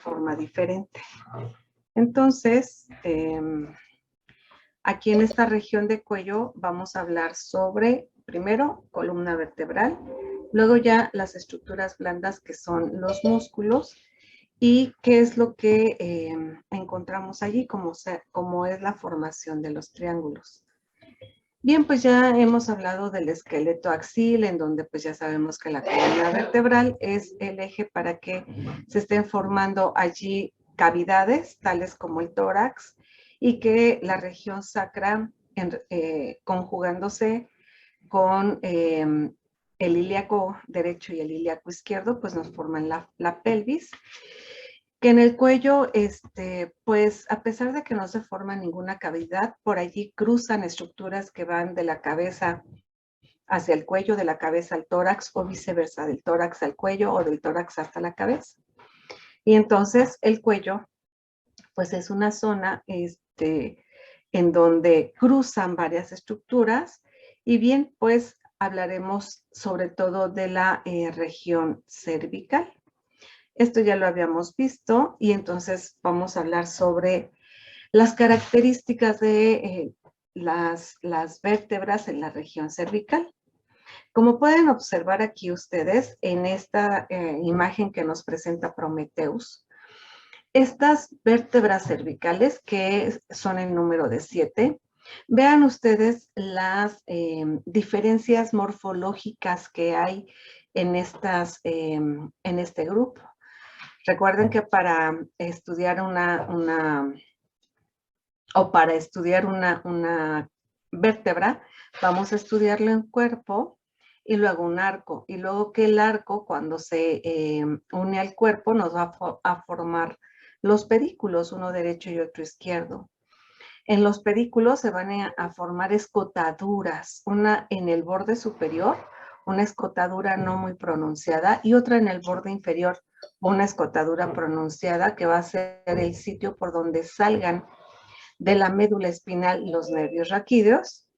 forma diferente. Entonces, aquí en esta región de cuello vamos a hablar sobre, primero, columna vertebral, luego ya las estructuras blandas que son los músculos y qué es lo que encontramos allí, como es la formación de los triángulos. Bien, pues ya hemos hablado del esqueleto axil, en donde pues ya sabemos que la columna vertebral es el eje para que se estén formando allí cavidades, tales como el tórax, y que la región sacra, conjugándose con el ilíaco derecho y el ilíaco izquierdo, pues nos forman la pelvis. Que en el cuello, pues a pesar de que no se forma ninguna cavidad, por allí cruzan estructuras que van de la cabeza hacia el cuello, de la cabeza al tórax o viceversa, del tórax al cuello o del tórax hasta la cabeza. Y entonces el cuello, pues es una zona en donde cruzan varias estructuras y bien, pues hablaremos sobre todo de la región cervical. Esto ya lo habíamos visto y entonces vamos a hablar sobre las características de las vértebras en la región cervical. Como pueden observar aquí ustedes en esta imagen que nos presenta Prometheus, estas vértebras cervicales, que son el número de 7, vean ustedes las diferencias morfológicas que hay en este grupo. Recuerden que para estudiar una vértebra, vamos a estudiarlo en cuerpo y luego un arco. Y luego que el arco, cuando se une al cuerpo, nos va a formar los pedículos, uno derecho y otro izquierdo. En los pedículos se van a formar escotaduras, una en el borde superior, una escotadura no muy pronunciada, y otra en el borde inferior, una escotadura pronunciada, que va a ser el sitio por donde salgan de la médula espinal los nervios raquídeos.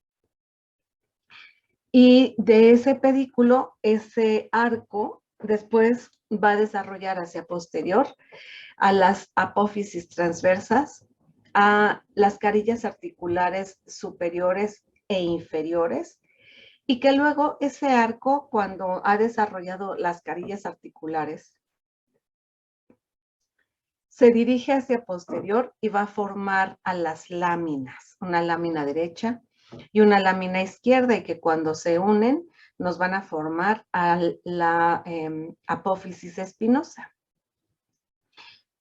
Y de ese pedículo, ese arco, después va a desarrollar hacia posterior a las apófisis transversas, a las carillas articulares superiores e inferiores, y que luego ese arco, cuando ha desarrollado las carillas articulares, se dirige hacia posterior y va a formar a las láminas, una lámina derecha y una lámina izquierda, y que cuando se unen nos van a formar a la apófisis espinosa.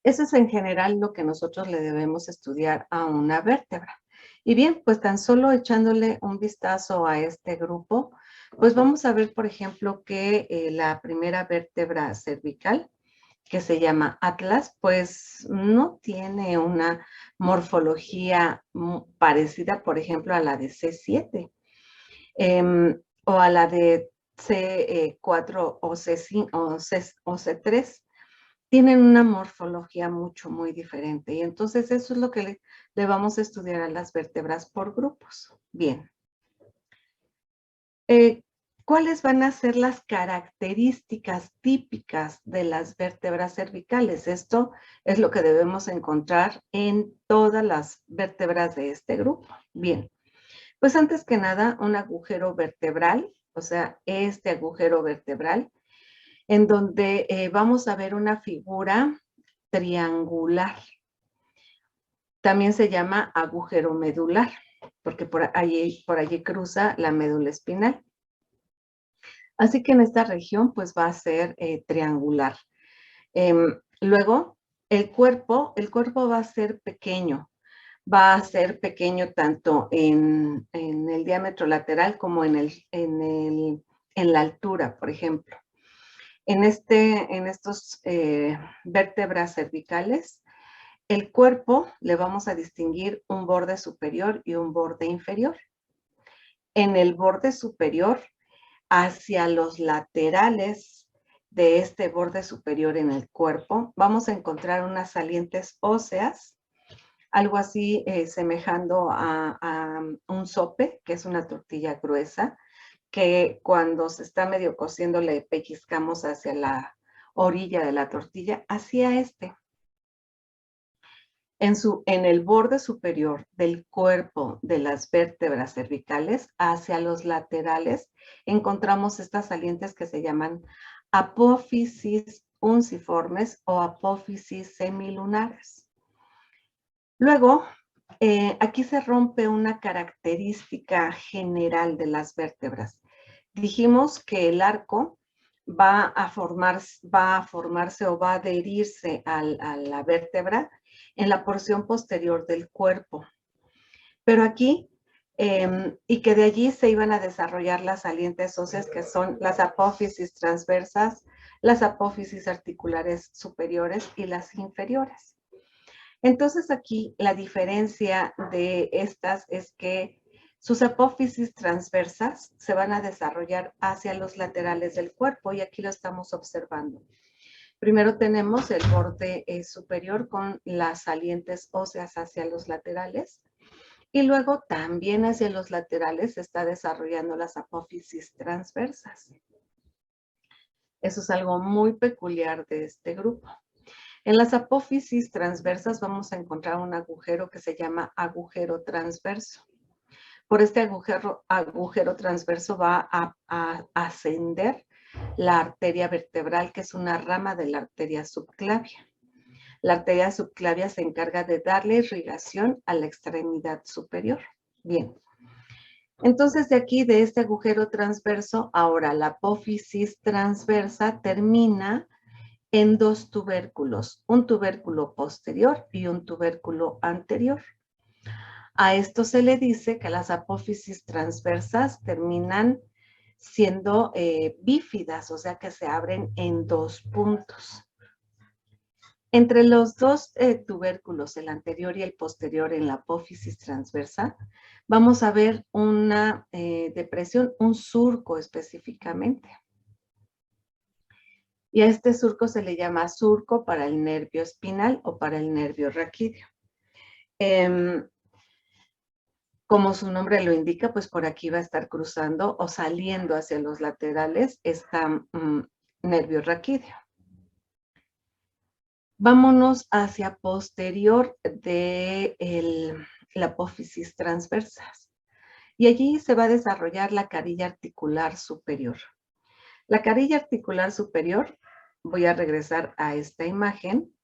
Eso es en general lo que nosotros le debemos estudiar a una vértebra. Y bien, pues tan solo echándole un vistazo a este grupo, pues vamos a ver, por ejemplo, que la primera vértebra cervical, que se llama Atlas, pues no tiene una morfología parecida, por ejemplo, a la de C7 o a la de C4 o C5 o C3. Tienen una morfología muy diferente. Y entonces eso es lo que le vamos a estudiar a las vértebras por grupos. Bien. ¿Cuáles van a ser las características típicas de las vértebras cervicales? Esto es lo que debemos encontrar en todas las vértebras de este grupo. Bien, pues antes que nada, un agujero vertebral, o sea, este agujero vertebral, en donde vamos a ver una figura triangular. También se llama agujero medular, porque por allí cruza la médula espinal. Así que en esta región pues va a ser triangular. Luego, el cuerpo va a ser pequeño. Va a ser pequeño tanto en el diámetro lateral como en la altura, por ejemplo. En estos vértebras cervicales, el cuerpo le vamos a distinguir un borde superior y un borde inferior. En el borde superior, hacia los laterales de este borde superior en el cuerpo, vamos a encontrar unas salientes óseas, algo así semejando a un sope, que es una tortilla gruesa, que cuando se está medio cociendo le pellizcamos hacia la orilla de la tortilla, hacia En el borde superior del cuerpo de las vértebras cervicales hacia los laterales encontramos estas salientes que se llaman apófisis unciformes o apófisis semilunares. Luego, aquí se rompe una característica general de las vértebras. Dijimos que el arco va a formarse o va a adherirse a la vértebra en la porción posterior del cuerpo. Pero aquí, y que de allí se iban a desarrollar las salientes óseas, que son las apófisis transversas, las apófisis articulares superiores y las inferiores. Entonces aquí la diferencia de estas es que sus apófisis transversas se van a desarrollar hacia los laterales del cuerpo y aquí lo estamos observando. Primero tenemos el borde superior con las salientes óseas hacia los laterales y luego también hacia los laterales se está desarrollando las apófisis transversas. Eso es algo muy peculiar de este grupo. En las apófisis transversas vamos a encontrar un agujero que se llama agujero transverso. Por este agujero transverso va a ascender la arteria vertebral, que es una rama de la arteria subclavia. La arteria subclavia se encarga de darle irrigación a la extremidad superior. Bien. Entonces, de aquí, de este agujero transverso, ahora la apófisis transversa termina en dos tubérculos, un tubérculo posterior y un tubérculo anterior. A esto se le dice que las apófisis transversas terminan siendo bífidas, o sea que se abren en dos puntos. Entre los dos tubérculos, el anterior y el posterior en la apófisis transversa, vamos a ver una depresión, un surco específicamente. Y a este surco se le llama surco para el nervio espinal o para el nervio raquídeo. Como su nombre lo indica, pues por aquí va a estar cruzando o saliendo hacia los laterales este nervio raquídeo. Vámonos hacia posterior de la apófisis transversas. Y allí se va a desarrollar la carilla articular superior. La carilla articular superior, voy a regresar a esta imagen.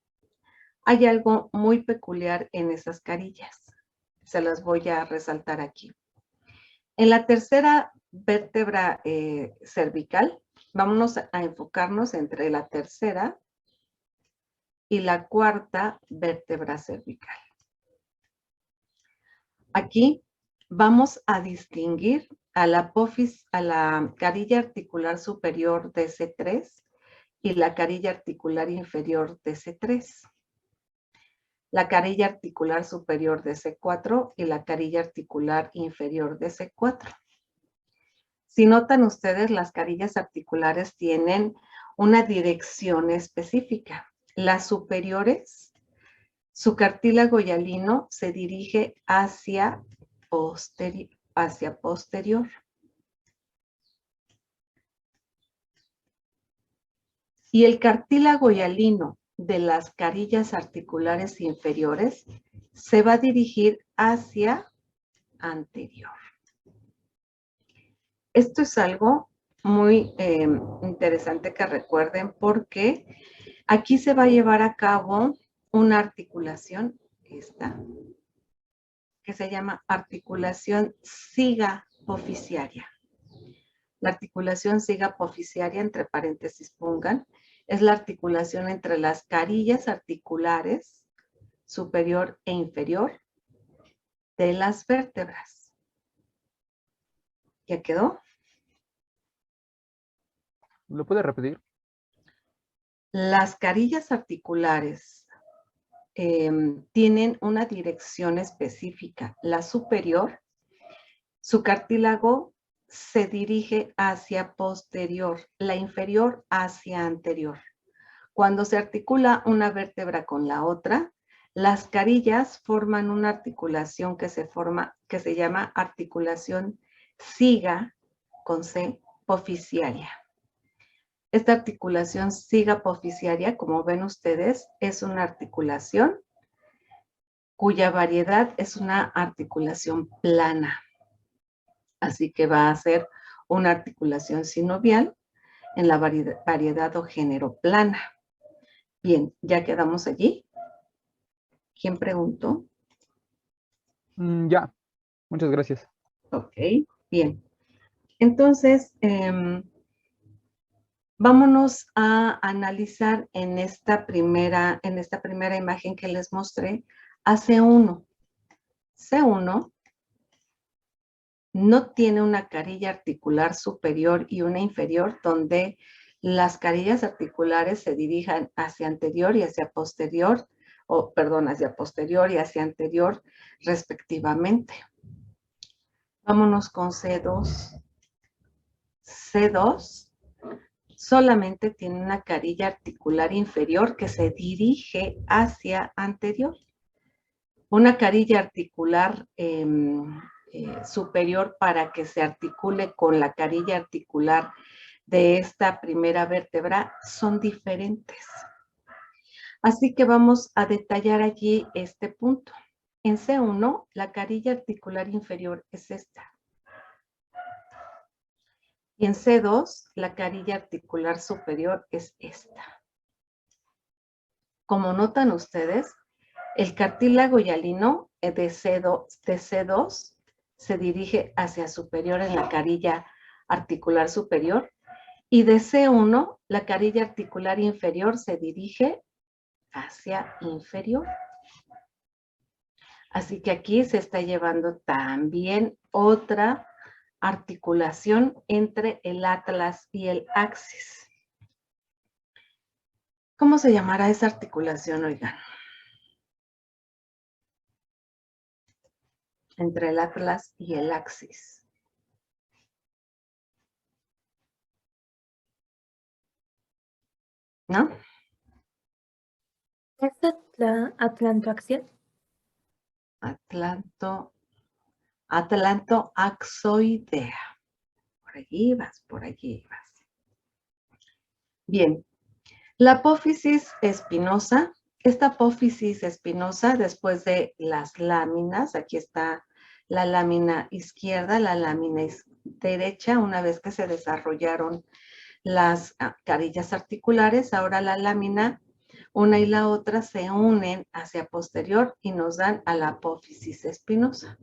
Hay algo muy peculiar en esas carillas. Se las voy a resaltar aquí. En la tercera vértebra cervical, vámonos a enfocarnos entre la tercera y la cuarta vértebra cervical. Aquí vamos a distinguir a la carilla articular superior de C3 y la carilla articular inferior de C3. La carilla articular superior de C4 y la carilla articular inferior de C4. Si notan ustedes, las carillas articulares tienen una dirección específica. Las superiores, su cartílago hialino se dirige hacia posterior. Y el cartílago hialino de las carillas articulares inferiores se va a dirigir hacia anterior. Esto es algo muy interesante que recuerden porque aquí se va a llevar a cabo una articulación, esta, que se llama articulación ciga-apofisiaria. La articulación ciga-apofisiaria, entre paréntesis pongan, es la articulación entre las carillas articulares superior e inferior de las vértebras. ¿Ya quedó? ¿Lo puede repetir? Las carillas articulares tienen una dirección específica. La superior, su cartílago se dirige hacia posterior, la inferior hacia anterior. Cuando se articula una vértebra con la otra, las carillas forman una articulación que se llama articulación ciga con C apofisiaria. Esta articulación ciga-apofisiaria, como ven ustedes, es una articulación cuya variedad es una articulación plana. Así que va a ser una articulación sinovial en la variedad o género plana. Bien, ya quedamos allí. ¿Quién preguntó? Ya, muchas gracias. Ok, bien. Entonces, vámonos a analizar en esta primera imagen que les mostré a C1. C1 no tiene una carilla articular superior y una inferior donde las carillas articulares se dirijan hacia anterior y hacia posterior, hacia posterior y hacia anterior respectivamente. Vámonos con C2. C2 solamente tiene una carilla articular inferior que se dirige hacia anterior. Una carilla articular superior para que se articule con la carilla articular de esta primera vértebra son diferentes. Así que vamos a detallar allí este punto. En C1, la carilla articular inferior es esta. Y en C2, la carilla articular superior es esta. Como notan ustedes, el cartílago hialino de C2 se dirige hacia superior en la carilla articular superior y de C1 la carilla articular inferior se dirige hacia inferior. Así que aquí se está llevando también otra articulación entre el atlas y el axis. ¿Cómo se llamará esa articulación, oigan? Entre el atlas y el axis. ¿No? ¿Es atlantoaxial? Atlantoaxoidea. Por allí vas, por allí vas. Bien, la apófisis espinosa. Esta apófisis espinosa, después de las láminas, aquí está la lámina izquierda, la lámina derecha, una vez que se desarrollaron las carillas articulares, ahora la lámina, una y la otra se unen hacia posterior y nos dan a la apófisis espinosa.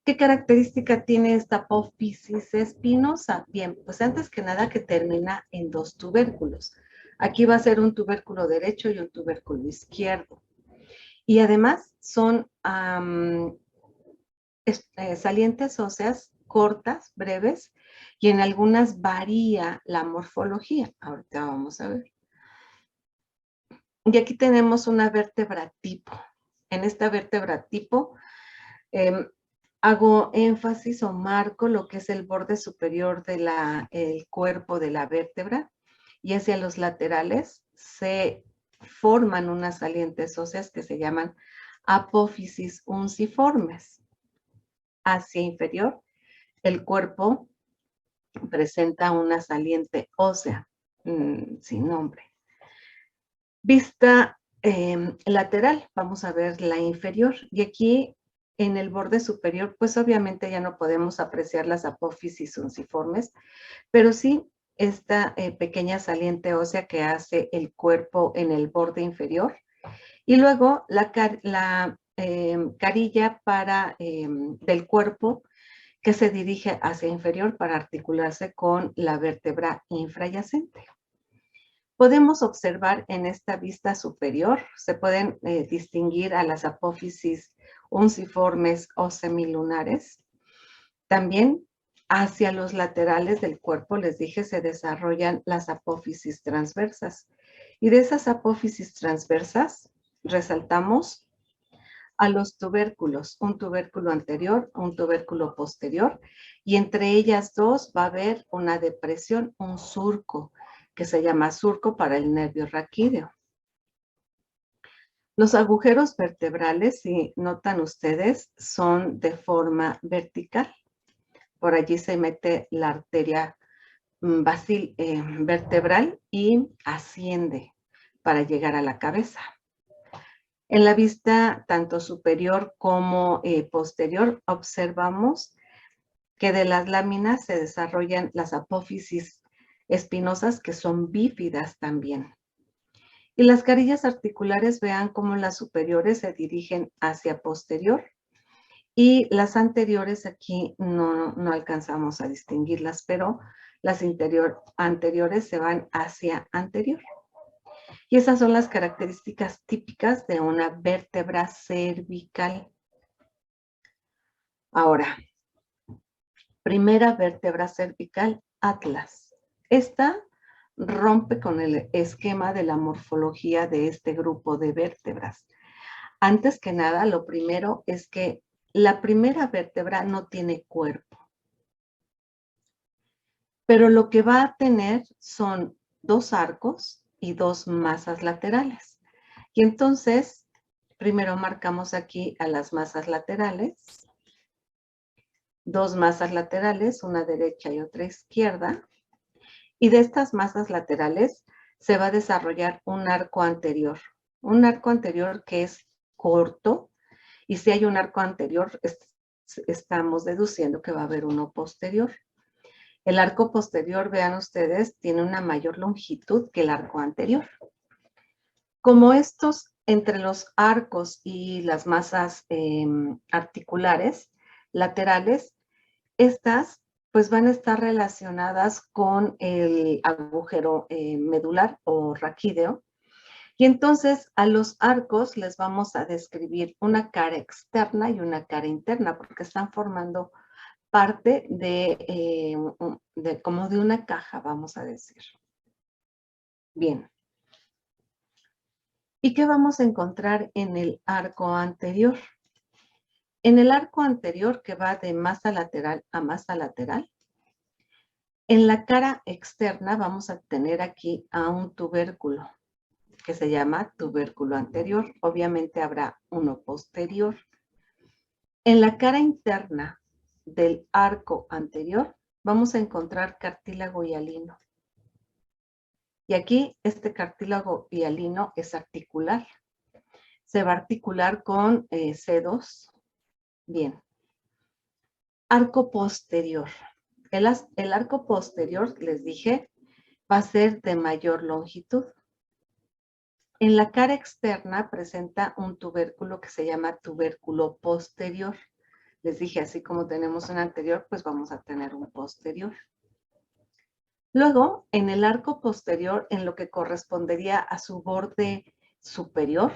¿Qué característica tiene esta apófisis espinosa? Bien, pues antes que nada que termina en dos tubérculos. Aquí va a ser un tubérculo derecho y un tubérculo izquierdo. Y además son salientes óseas cortas, breves, y en algunas varía la morfología. Ahorita vamos a ver. Y aquí tenemos una vértebra tipo. En esta vértebra tipo hago énfasis o marco lo que es el borde superior del cuerpo de la vértebra y hacia los laterales se forman unas salientes óseas que se llaman apófisis unciformes. Hacia inferior, el cuerpo presenta una saliente ósea sin nombre. Vista lateral, vamos a ver la inferior. Y aquí en el borde superior, pues obviamente ya no podemos apreciar las apófisis unciformes, pero sí esta pequeña saliente ósea que hace el cuerpo en el borde inferior. Y luego la carilla del cuerpo que se dirige hacia inferior para articularse con la vértebra infrayacente. Podemos observar en esta vista superior, se pueden distinguir a las apófisis unciformes o semilunares. También hacia los laterales del cuerpo, les dije, se desarrollan las apófisis transversas. Y de esas apófisis transversas resaltamos a los tubérculos, un tubérculo anterior, un tubérculo posterior, y entre ellas dos va a haber una depresión, un surco, que se llama surco para el nervio raquídeo. Los agujeros vertebrales, si notan ustedes, son de forma vertical. Por allí se mete la arteria vertebral y asciende para llegar a la cabeza. En la vista tanto superior como posterior observamos que de las láminas se desarrollan las apófisis espinosas que son bífidas también. Y las carillas articulares, vean cómo las superiores se dirigen hacia posterior y las anteriores aquí no alcanzamos a distinguirlas, pero las anteriores se van hacia anterior. Y esas son las características típicas de una vértebra cervical. Ahora, primera vértebra cervical, atlas. Esta rompe con el esquema de la morfología de este grupo de vértebras. Antes que nada, lo primero es que la primera vértebra no tiene cuerpo, pero lo que va a tener son dos arcos y dos masas laterales. Y entonces, primero marcamos aquí a las masas laterales, dos masas laterales, una derecha y otra izquierda, y de estas masas laterales se va a desarrollar un arco anterior que es corto, y si hay un arco anterior, estamos deduciendo que va a haber uno posterior. El arco posterior, vean ustedes, tiene una mayor longitud que el arco anterior. Como estos, entre los arcos y las masas articulares laterales, estas pues van a estar relacionadas con el agujero medular o raquídeo. Y entonces a los arcos les vamos a describir una cara externa y una cara interna, porque están formando parte como de una caja, vamos a decir. Bien. ¿Y qué vamos a encontrar en el arco anterior? En el arco anterior, que va de masa lateral a masa lateral, en la cara externa vamos a tener aquí a un tubérculo que se llama tubérculo anterior. Obviamente habrá uno posterior. En la cara interna del arco anterior vamos a encontrar cartílago hialino. Y aquí este cartílago hialino es articular. Se va a articular con C2. Bien. Arco posterior. El arco posterior, les dije, va a ser de mayor longitud. En la cara externa presenta un tubérculo que se llama tubérculo posterior. Les dije, así como tenemos un anterior, pues vamos a tener un posterior. Luego, en el arco posterior, en lo que correspondería a su borde superior,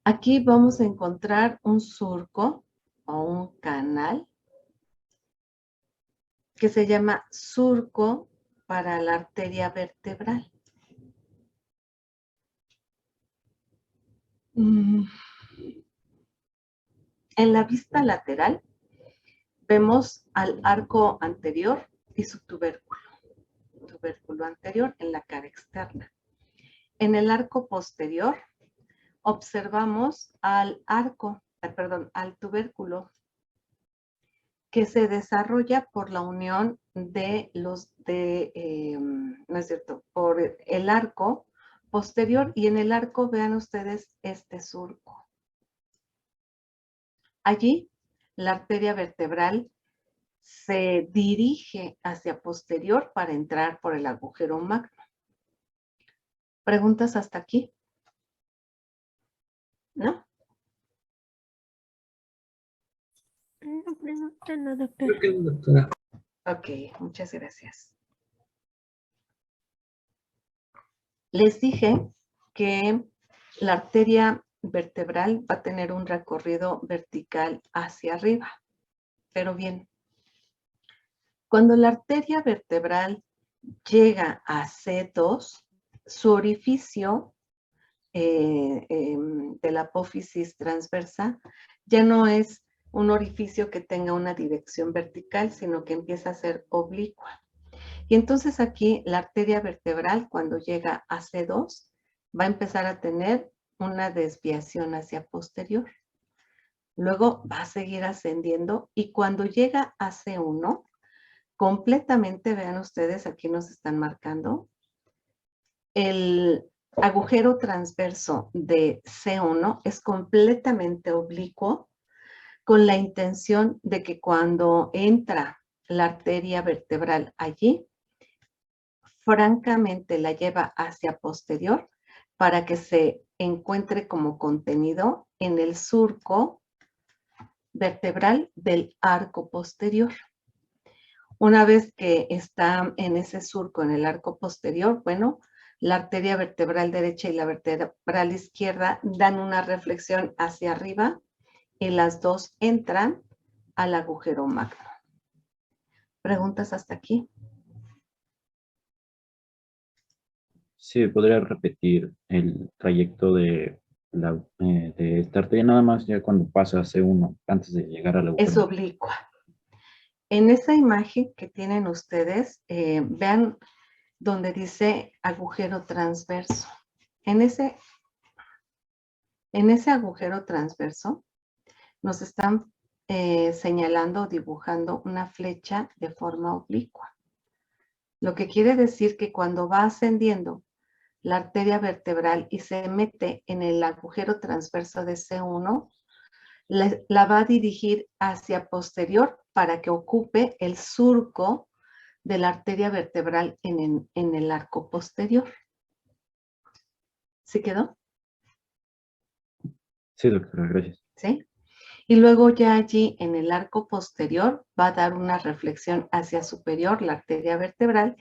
aquí vamos a encontrar un surco o un canal que se llama surco para la arteria vertebral. En la vista lateral vemos al arco anterior y su tubérculo anterior en la cara externa. En el arco posterior observamos al tubérculo que se desarrolla por la unión por el arco posterior, y en el arco vean ustedes este surco. Allí la arteria vertebral se dirige hacia posterior para entrar por el agujero magno. ¿Preguntas hasta aquí? ¿No? No pregunta nada, doctora. Creo que no, doctora. Ok, muchas gracias. Les dije que la arteria vertebral va a tener un recorrido vertical hacia arriba. Pero bien, cuando la arteria vertebral llega a C2, su orificio de la apófisis transversa ya no es un orificio que tenga una dirección vertical, sino que empieza a ser oblicua. Y entonces aquí la arteria vertebral, cuando llega a C2, va a empezar a tener una desviación hacia posterior. Luego va a seguir ascendiendo y cuando llega a C1, completamente, vean ustedes, aquí nos están marcando, el agujero transverso de C1 es completamente oblicuo con la intención de que cuando entra la arteria vertebral allí, francamente la lleva hacia posterior para que se encuentre como contenido en el surco vertebral del arco posterior. Una vez que está en ese surco, en el arco posterior, bueno, la arteria vertebral derecha y la vertebral izquierda dan una reflexión hacia arriba y las dos entran al agujero magno. ¿Preguntas hasta aquí? Sí, podría repetir el trayecto de esta arteria nada más ya cuando pasa a C1, antes de llegar al Es agujero. oblicua. En esa imagen que tienen ustedes, vean donde dice agujero transverso. En ese agujero transverso nos están señalando o dibujando una flecha de forma oblicua. Lo que quiere decir que cuando va ascendiendo la arteria vertebral y se mete en el agujero transverso de C1, la va a dirigir hacia posterior para que ocupe el surco de la arteria vertebral en el arco posterior. ¿Sí quedó? Sí, doctora, gracias. ¿Sí? Y luego ya allí en el arco posterior va a dar una reflexión hacia superior, la arteria vertebral,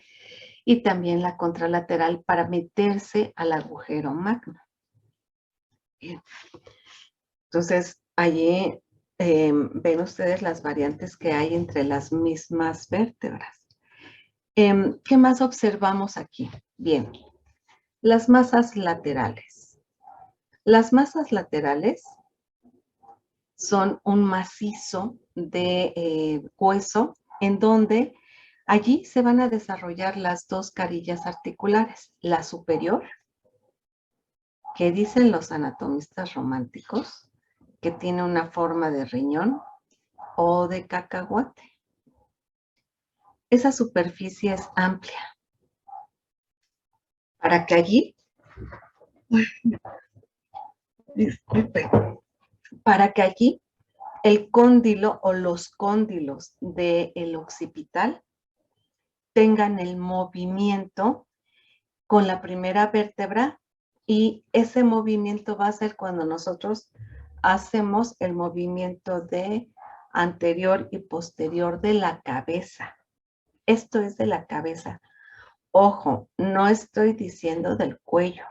y también la contralateral para meterse al agujero magno. Bien. Entonces, allí ven ustedes las variantes que hay entre las mismas vértebras. ¿Qué más observamos aquí? Bien, las masas laterales. Las masas laterales son un macizo de hueso en donde allí se van a desarrollar las dos carillas articulares, la superior, que dicen los anatomistas románticos, que tiene una forma de riñón o de cacahuate. Esa superficie es amplia para que allí, disculpe, para que allí el cóndilo o los cóndilos del occipital tengan el movimiento con la primera vértebra y ese movimiento va a ser cuando nosotros hacemos el movimiento de anterior y posterior de la cabeza. Esto es de la cabeza. Ojo, no estoy diciendo del cuello.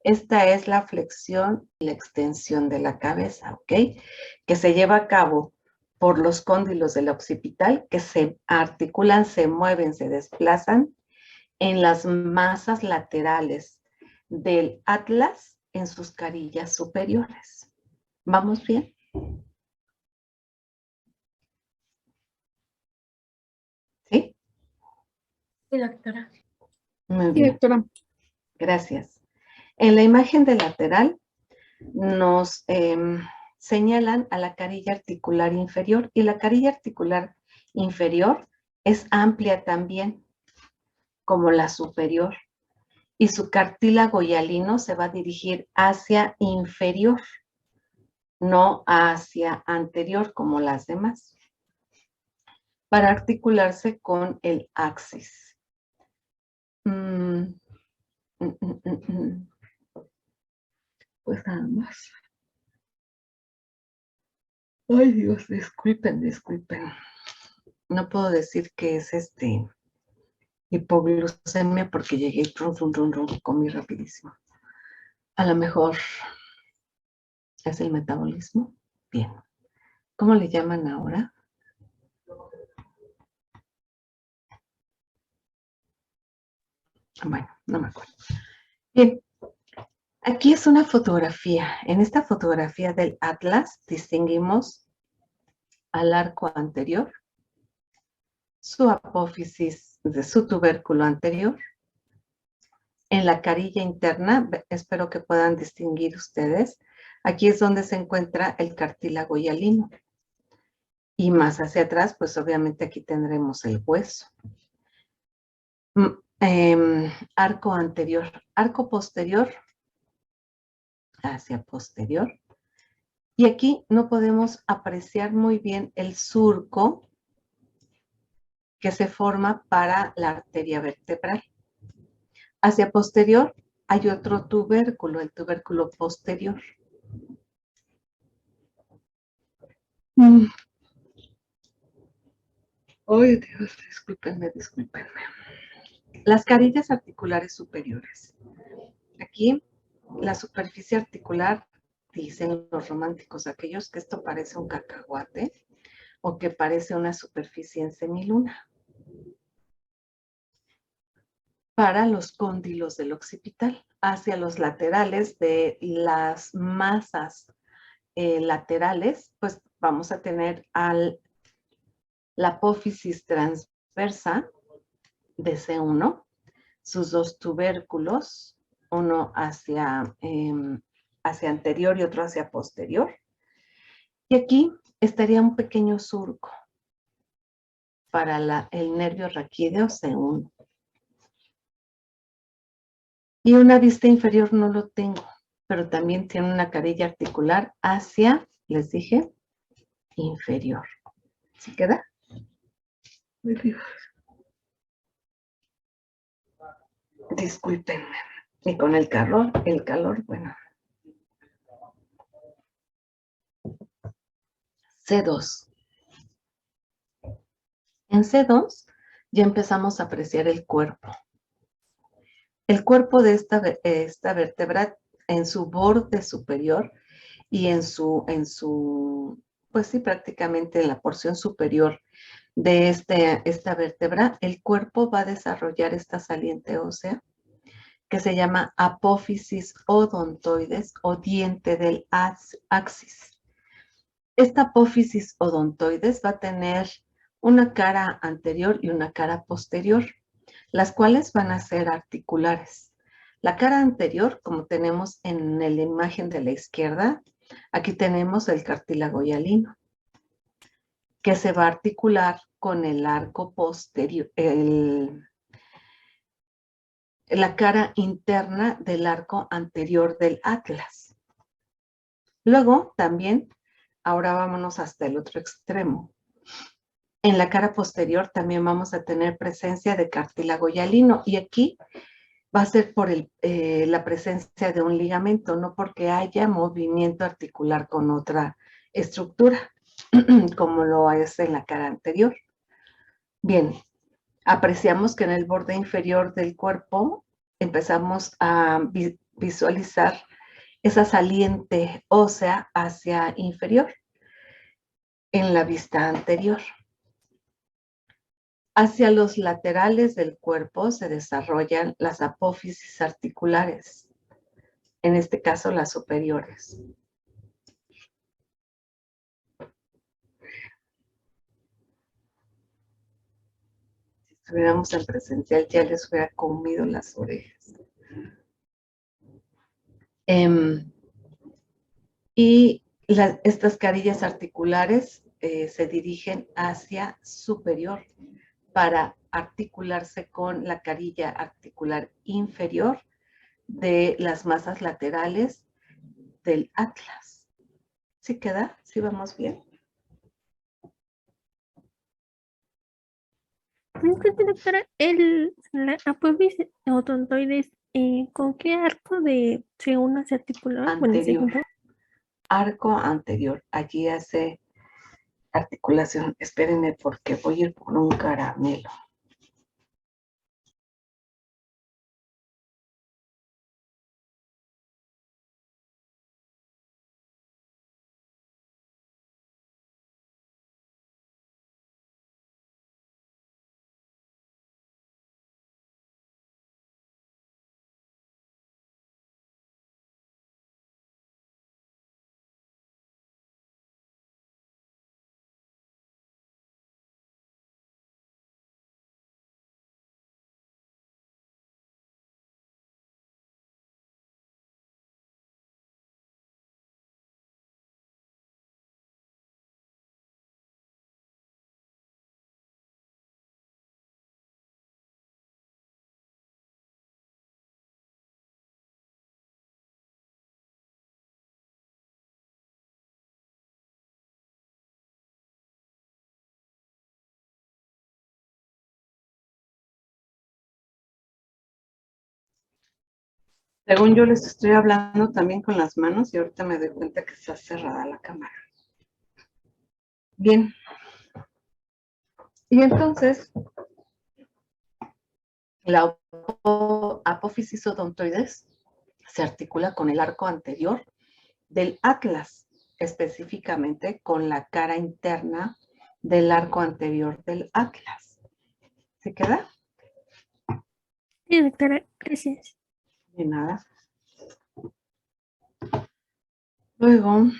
Esta es la flexión y la extensión de la cabeza, ¿ok? Que se lleva a cabo por los cóndilos del occipital que se articulan, se mueven, se desplazan en las masas laterales del atlas en sus carillas superiores. ¿Vamos bien? ¿Sí? Sí, doctora. Muy Sí, bien. doctora. Gracias. En la imagen de lateral nos señalan a la carilla articular inferior y la carilla articular inferior es amplia también como la superior y su cartílago hialino se va a dirigir hacia inferior, no hacia anterior como las demás, para articularse con el axis. Pues nada más. Ay, Dios, disculpen. No puedo decir que es hipoglucemia porque llegué y comí rapidísimo. A lo mejor es el metabolismo. Bien. ¿Cómo le llaman ahora? Bueno, no me acuerdo. Bien. Aquí es una fotografía. En esta fotografía del atlas distinguimos al arco anterior, su apófisis de su tubérculo anterior. En la carilla interna, espero que puedan distinguir ustedes, aquí es donde se encuentra el cartílago hialino. Y más hacia atrás, pues obviamente aquí tendremos el hueso. arco anterior, arco posterior hacia posterior. Y aquí no podemos apreciar muy bien el surco que se forma para la arteria vertebral. Hacia posterior hay otro tubérculo, el tubérculo posterior. Ay, Dios, discúlpenme. Las carillas articulares superiores. Aquí, la superficie articular, dicen los románticos, aquellos que esto parece un cacahuate o que parece una superficie en semiluna. Para los cóndilos del occipital, hacia los laterales de las masas laterales, pues vamos a tener la apófisis transversa de C1, sus dos tubérculos, uno hacia anterior y otro hacia posterior. Y aquí estaría un pequeño surco para el nervio raquídeo C1. Y una vista inferior no lo tengo, pero también tiene una carilla articular hacia, les dije, inferior. ¿Sí queda? Discúlpenme. Y con el calor, bueno. C2. En C2 ya empezamos a apreciar el cuerpo. El cuerpo de esta vértebra en su borde superior y pues sí, prácticamente en la porción superior de esta vértebra, el cuerpo va a desarrollar esta saliente ósea que se llama apófisis odontoides o diente del axis. Esta apófisis odontoides va a tener una cara anterior y una cara posterior, las cuales van a ser articulares. La cara anterior, como tenemos en la imagen de la izquierda, aquí tenemos el cartílago hialino, que se va a articular con el arco posterior, la cara interna del arco anterior del atlas. Luego, también, ahora vámonos hasta el otro extremo. En la cara posterior también vamos a tener presencia de cartílago hialino y aquí va a ser por la presencia de un ligamento, no porque haya movimiento articular con otra estructura, como lo es en la cara anterior. Bien, apreciamos que en el borde inferior del cuerpo empezamos a visualizar esa saliente ósea hacia inferior en la vista anterior. Hacia los laterales del cuerpo se desarrollan las apófisis articulares, en este caso las superiores. Si estuviéramos en presencial ya les hubiera comido las orejas. Y estas carillas articulares se dirigen hacia superior para articularse con la carilla articular inferior de las masas laterales del atlas. ¿Sí queda? ¿Sí vamos bien? Disculpe, doctora, la apófisis odontoides, ¿con qué arco de C1 se articula? Bueno, Anterior. Arco anterior. Allí hace articulación. Espérenme porque voy a ir por un caramelo. Según yo les estoy hablando también con las manos y ahorita me doy cuenta que está cerrada la cámara. Bien. Y entonces, la apófisis odontoides se articula con el arco anterior del atlas, específicamente con la cara interna del arco anterior del atlas. ¿Se queda? Sí, doctora, gracias. De nada. Luego,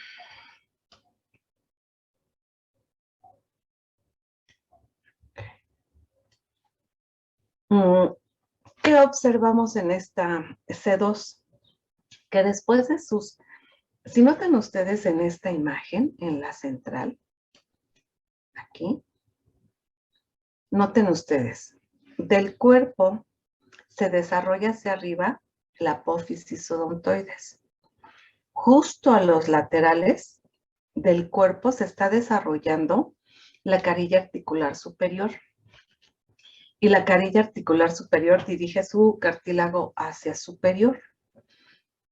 ¿qué observamos en esta C2? Que después de sus, si notan ustedes en esta imagen, en la central, aquí, noten ustedes, del cuerpo se desarrolla hacia arriba la apófisis odontoides. Justo a los laterales del cuerpo se está desarrollando la carilla articular superior. Y la carilla articular superior dirige su cartílago hacia superior.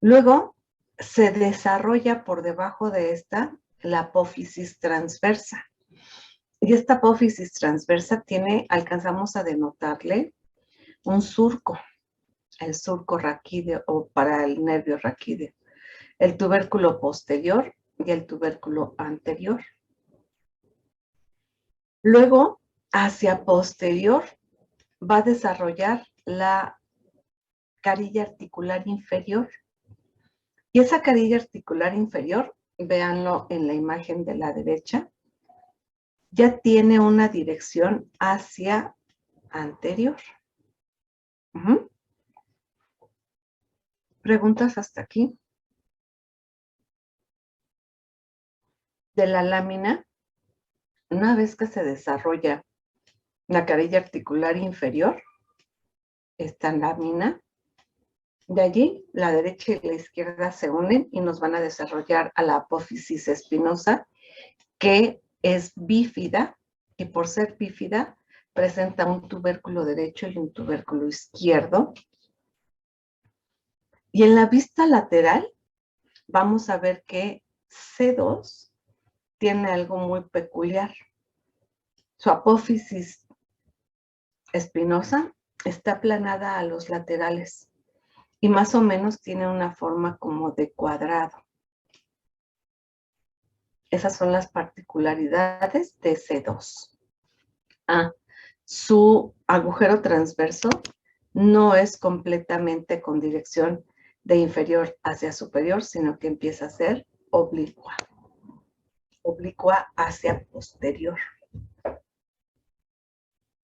Luego se desarrolla por debajo de esta la apófisis transversa. Y esta apófisis transversa alcanzamos a denotarle un surco, el surco raquídeo o para el nervio raquídeo, el tubérculo posterior y el tubérculo anterior. Luego, hacia posterior, va a desarrollar la carilla articular inferior. Y esa carilla articular inferior, véanlo en la imagen de la derecha, ya tiene una dirección hacia anterior. ¿Preguntas hasta aquí? De la lámina, una vez que se desarrolla la carilla articular inferior, esta lámina, de allí la derecha y la izquierda se unen y nos van a desarrollar a la apófisis espinosa, que es bífida, y por ser bífida presenta un tubérculo derecho y un tubérculo izquierdo. Y en la vista lateral vamos a ver que C2 tiene algo muy peculiar. Su apófisis espinosa está aplanada a los laterales y más o menos tiene una forma como de cuadrado. Esas son las particularidades de C2. Su agujero transverso no es completamente con dirección de inferior hacia superior, sino que empieza a ser oblicua. Oblicua hacia posterior.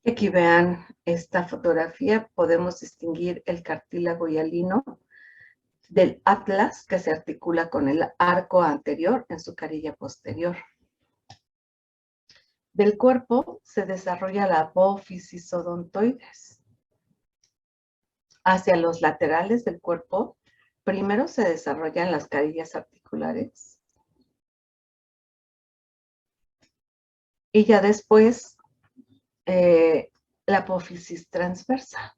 Aquí vean esta fotografía, podemos distinguir el cartílago hialino del atlas que se articula con el arco anterior en su carilla posterior. Del cuerpo se desarrolla la apófisis odontoides. Hacia los laterales del cuerpo, primero se desarrollan las carillas articulares y ya después la apófisis transversa.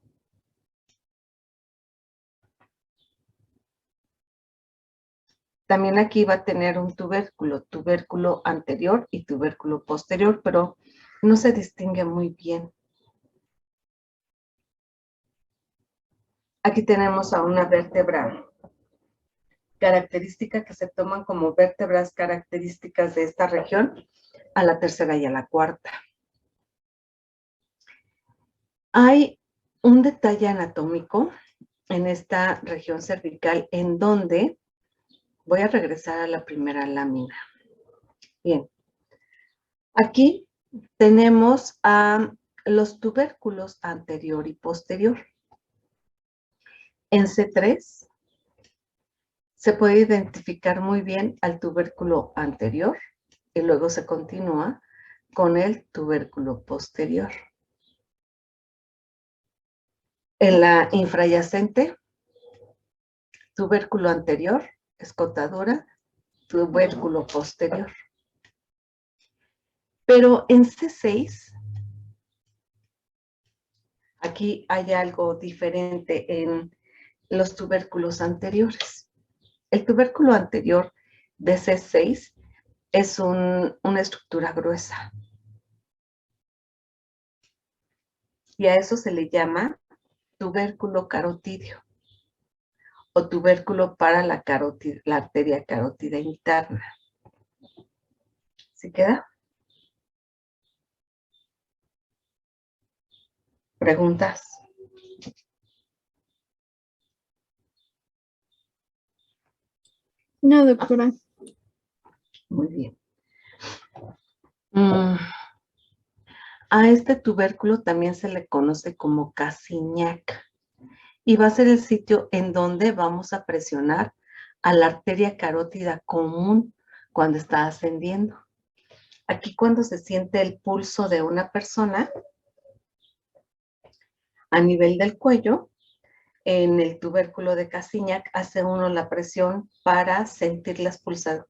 También aquí va a tener un tubérculo anterior y tubérculo posterior, pero no se distingue muy bien. Aquí tenemos a una vértebra característica que se toman como vértebras características de esta región, a la tercera y a la cuarta. Hay un detalle anatómico en esta región cervical en donde voy a regresar a la primera lámina. Bien. Aquí tenemos a los tubérculos anterior y posterior. En C3 se puede identificar muy bien al tubérculo anterior y luego se continúa con el tubérculo posterior. En la infrayacente, tubérculo anterior, escotadura, tubérculo posterior. Pero en C6, aquí hay algo diferente en los tubérculos anteriores. El tubérculo anterior de C6 es una estructura gruesa. Y a eso se le llama tubérculo carotídeo o tubérculo para la arteria carótida interna. ¿Sí queda? ¿Preguntas? No, doctora. Muy bien. A este tubérculo también se le conoce como Casignac y va a ser el sitio en donde vamos a presionar a la arteria carótida común cuando está ascendiendo. Aquí cuando se siente el pulso de una persona a nivel del cuello, en el tubérculo de Casignac hace uno la presión para sentir las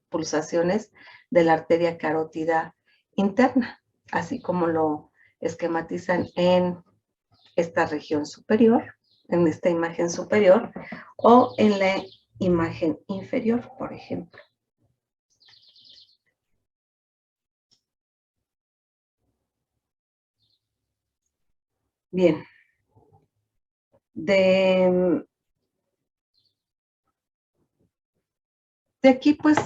pulsaciones de la arteria carótida interna, así como lo esquematizan en esta región superior, en esta imagen superior, o en la imagen inferior, por ejemplo. Bien. De aquí, pues,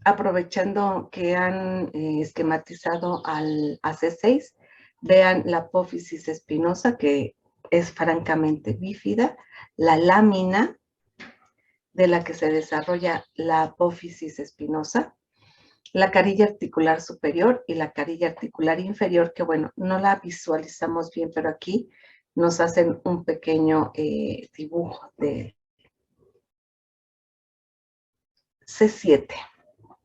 aprovechando que han esquematizado al AC6, vean la apófisis espinosa, que es francamente bífida, la lámina de la que se desarrolla la apófisis espinosa, la carilla articular superior y la carilla articular inferior, que bueno, no la visualizamos bien, pero aquí nos hacen un pequeño dibujo de C7.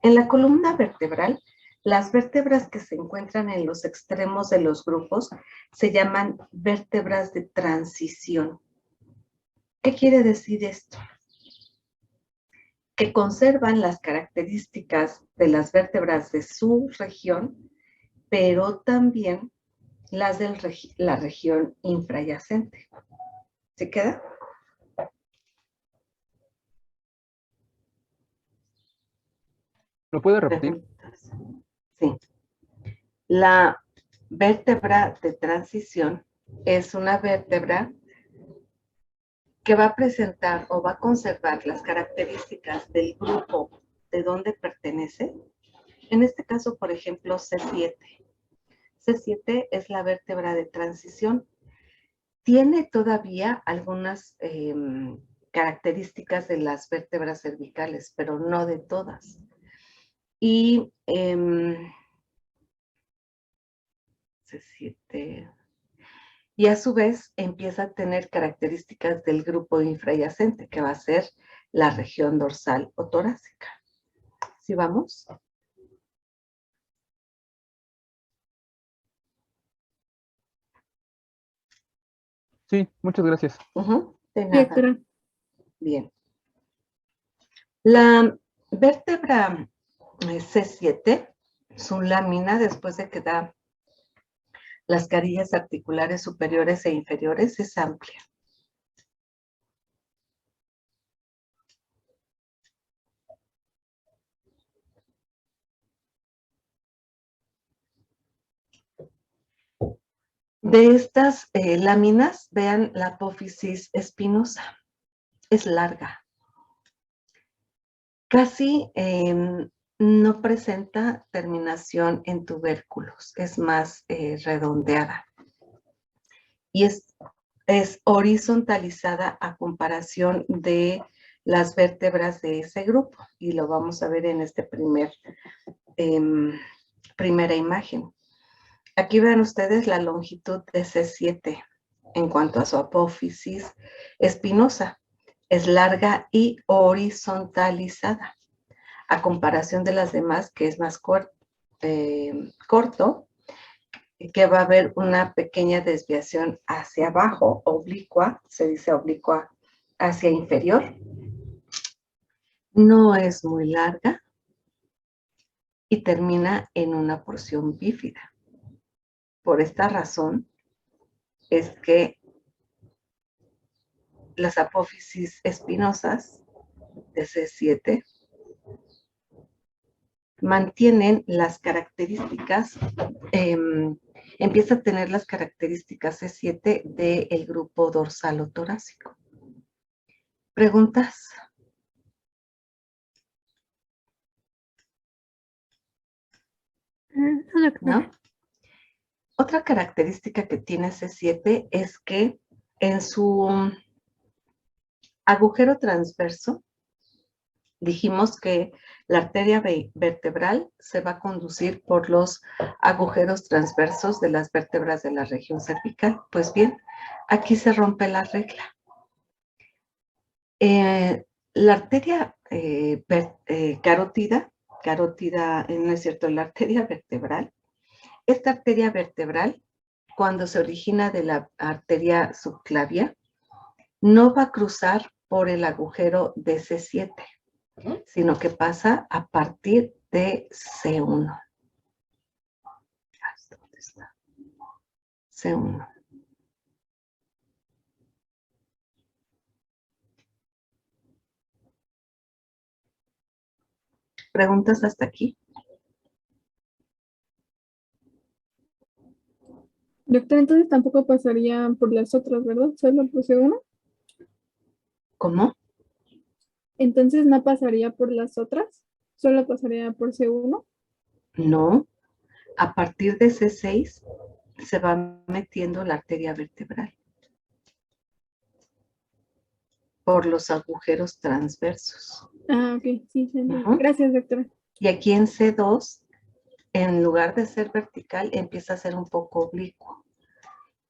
En la columna vertebral, las vértebras que se encuentran en los extremos de los grupos se llaman vértebras de transición. ¿Qué quiere decir esto? Que conservan las características de las vértebras de su región, pero también las de la región infrayacente. ¿Se queda? ¿Lo puede repetir? Preguntas. Sí. La vértebra de transición es una vértebra que va a presentar o va a conservar las características del grupo de donde pertenece. En este caso, por ejemplo, C7. C7 es la vértebra de transición. Tiene todavía algunas características de las vértebras cervicales, pero no de todas. Y C7... Y a su vez empieza a tener características del grupo infrayacente, que va a ser la región dorsal o torácica. ¿Sí vamos? Sí, muchas gracias. De nada. Doctora. Bien. La vértebra C7, su lámina, después de que da las carillas articulares superiores e inferiores, es amplia. De estas láminas, vean la apófisis espinosa. Es larga. Casi no presenta terminación en tubérculos. Es más redondeada. Y es horizontalizada a comparación de las vértebras de ese grupo. Y lo vamos a ver en este primera imagen. Aquí ven ustedes la longitud de C7 en cuanto a su apófisis espinosa. Es larga y horizontalizada, a comparación de las demás, que es más corto, que va a haber una pequeña desviación hacia abajo, oblicua, se dice oblicua hacia inferior. No es muy larga y termina en una porción bífida. Por esta razón es que las apófisis espinosas de C7 mantienen las características, empieza a tener las características C7 del grupo dorsalo-torácico. ¿Preguntas? No, doctora. ¿No? Otra característica que tiene C7 es que en su agujero transverso, dijimos que la arteria vertebral se va a conducir por los agujeros transversos de las vértebras de la región cervical. Pues bien, aquí se rompe la regla. La arteria carótida, no es cierto, la arteria vertebral, esta arteria vertebral, cuando se origina de la arteria subclavia, no va a cruzar por el agujero de C7, sino que pasa a partir de C1. ¿Dónde está? C1. ¿Preguntas hasta aquí? Doctor, entonces tampoco pasaría por las otras, ¿verdad? Solo por C1. ¿Cómo? Entonces no pasaría por las otras, solo pasaría por C1. No. A partir de C6 se va metiendo la arteria vertebral por los agujeros transversos. Ah, ok, sí, sí. Ujú. Gracias, doctora. Y aquí en C2, en lugar de ser vertical, empieza a ser un poco oblicuo.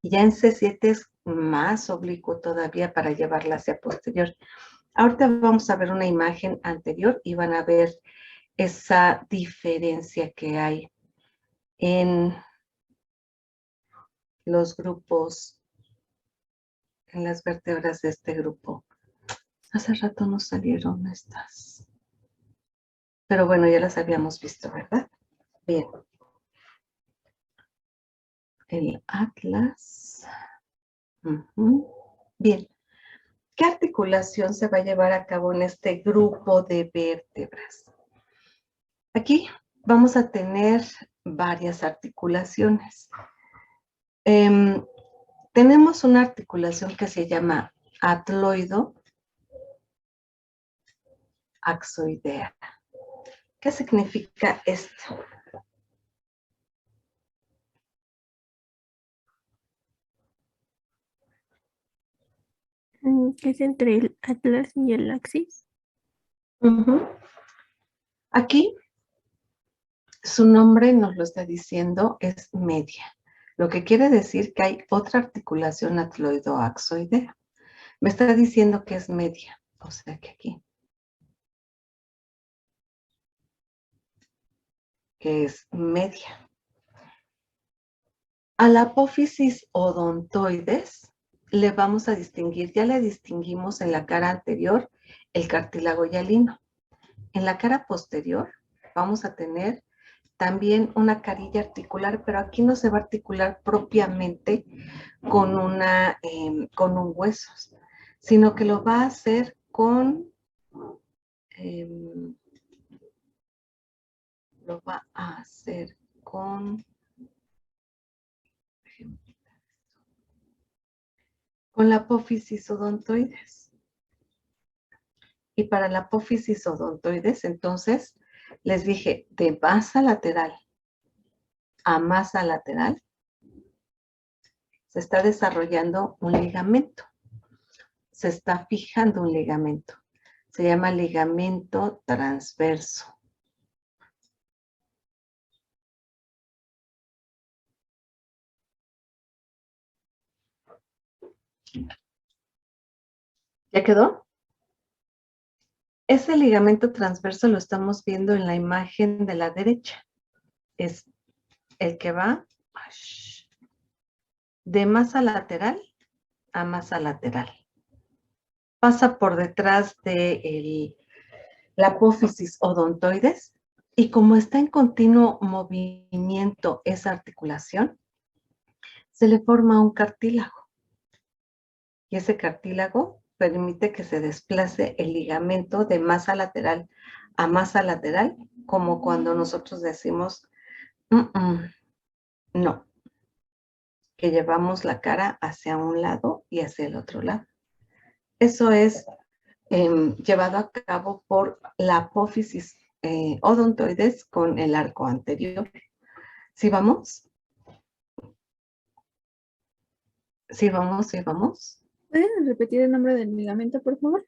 Y ya en C7 es más oblicuo todavía para llevarla hacia posterior. Ahorita vamos a ver una imagen anterior y van a ver esa diferencia que hay en los grupos, en las vértebras de este grupo. Hace rato nos salieron estas. Pero bueno, ya las habíamos visto, ¿verdad? Bien. El atlas. Bien. ¿Qué articulación se va a llevar a cabo en este grupo de vértebras? Aquí vamos a tener varias articulaciones. Tenemos una articulación que se llama atloido-axoidea. ¿Qué significa esto? ¿Qué es entre el atlas y el axis? Aquí, su nombre nos lo está diciendo, es media. Lo que quiere decir que hay otra articulación atloido-axoidea. Me está diciendo que es media, o sea que aquí. Que es media. A la apófisis odontoides le vamos a distinguir, ya le distinguimos en la cara anterior el cartílago hialino. En la cara posterior vamos a tener también una carilla articular, pero aquí no se va a articular propiamente con un hueso, sino que lo va a hacer con la apófisis odontoides. Y para la apófisis odontoides, entonces, les dije, de masa lateral a masa lateral, se está desarrollando un ligamento. Se está fijando un ligamento. Se llama ligamento transverso. ¿Ya quedó? Ese ligamento transverso lo estamos viendo en la imagen de la derecha. Es el que va de masa lateral a masa lateral. Pasa por detrás de la apófisis odontoides y como está en continuo movimiento esa articulación, se le forma un cartílago. Y ese cartílago permite que se desplace el ligamento de masa lateral a masa lateral, como cuando nosotros decimos no, que llevamos la cara hacia un lado y hacia el otro lado. Eso es llevado a cabo por la apófisis odontoides con el arco anterior. ¿Sí vamos? ¿Sí vamos? ¿Sí vamos? ¿Pueden repetir el nombre del ligamento, por favor?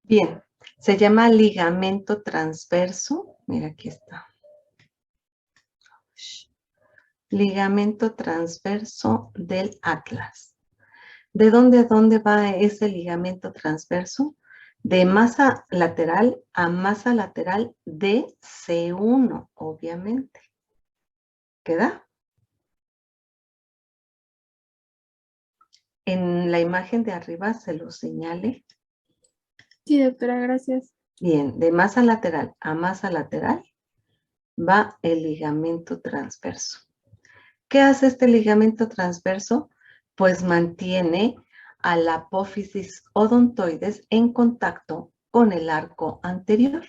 Bien, se llama ligamento transverso. Mira, aquí está. Ligamento transverso del atlas. ¿De dónde a dónde va ese ligamento transverso? De masa lateral a masa lateral de C1, obviamente. ¿Queda? En la imagen de arriba se lo señale. Sí, doctora, gracias. Bien, de masa lateral a masa lateral va el ligamento transverso. ¿Qué hace este ligamento transverso? Pues mantiene a la apófisis odontoides en contacto con el arco anterior.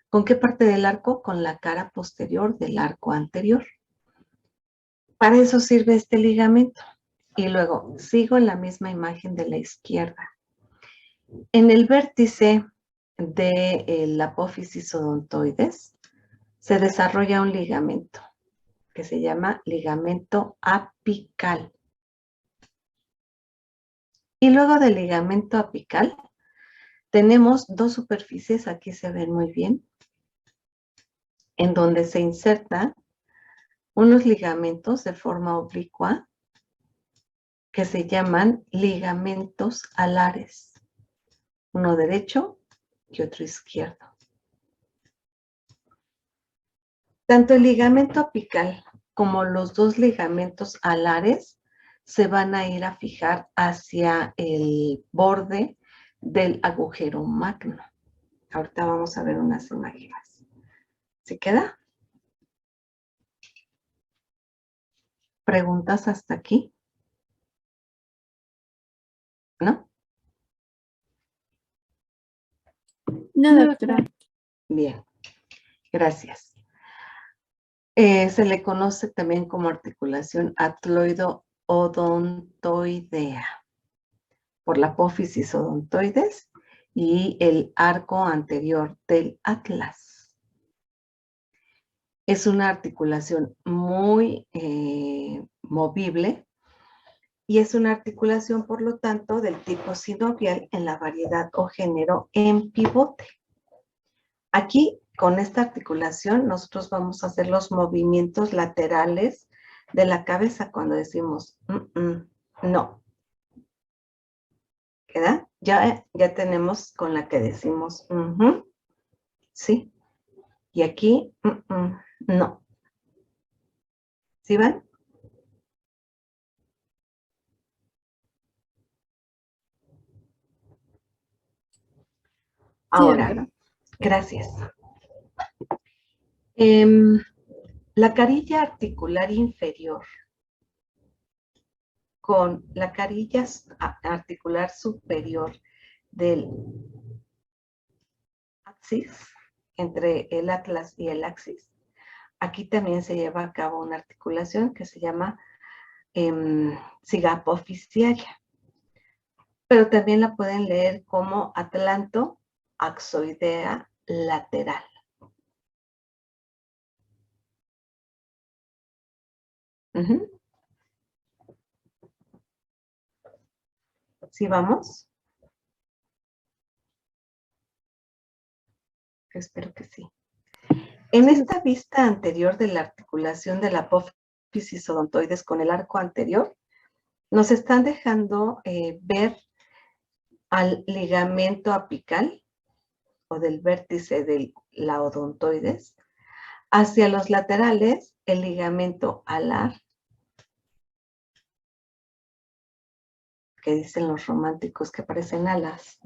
¿Con qué parte del arco? Con la cara posterior del arco anterior. Para eso sirve este ligamento. Y luego sigo en la misma imagen de la izquierda. En el vértice de la apófisis odontoides se desarrolla un ligamento que se llama ligamento apical. Y luego del ligamento apical tenemos dos superficies, aquí se ven muy bien, en donde se insertan unos ligamentos de forma oblicua que se llaman ligamentos alares. Uno derecho y otro izquierdo. Tanto el ligamento apical como los dos ligamentos alares se van a ir a fijar hacia el borde del agujero magno. Ahorita vamos a ver unas imágenes. ¿Sí queda? ¿Preguntas hasta aquí? ¿No? No, doctora. Bien, gracias. Se le conoce también como articulación atloido-odontoidea por la apófisis odontoides y el arco anterior del atlas. Es una articulación muy movible y es una articulación, por lo tanto, del tipo sinovial en la variedad o género en pivote. Aquí, con esta articulación, nosotros vamos a hacer los movimientos laterales de la cabeza cuando decimos no. ¿Queda? Ya tenemos con la que decimos sí. Y aquí, no. ¿Sí van? Ahora, doctora. gracias. La carilla articular inferior con la carilla articular superior del axis, entre el atlas y el axis. Aquí también se lleva a cabo una articulación que se llama siga apofisiaria. Pero también la pueden leer como atlanto-axoidea lateral. ¿Sí vamos? Espero que sí. En esta vista anterior de la articulación de la apófisis odontoides con el arco anterior, Nos están dejando ver al ligamento apical o del vértice de la odontoides. Hacia los laterales, el ligamento alar, que dicen los románticos que parecen alas.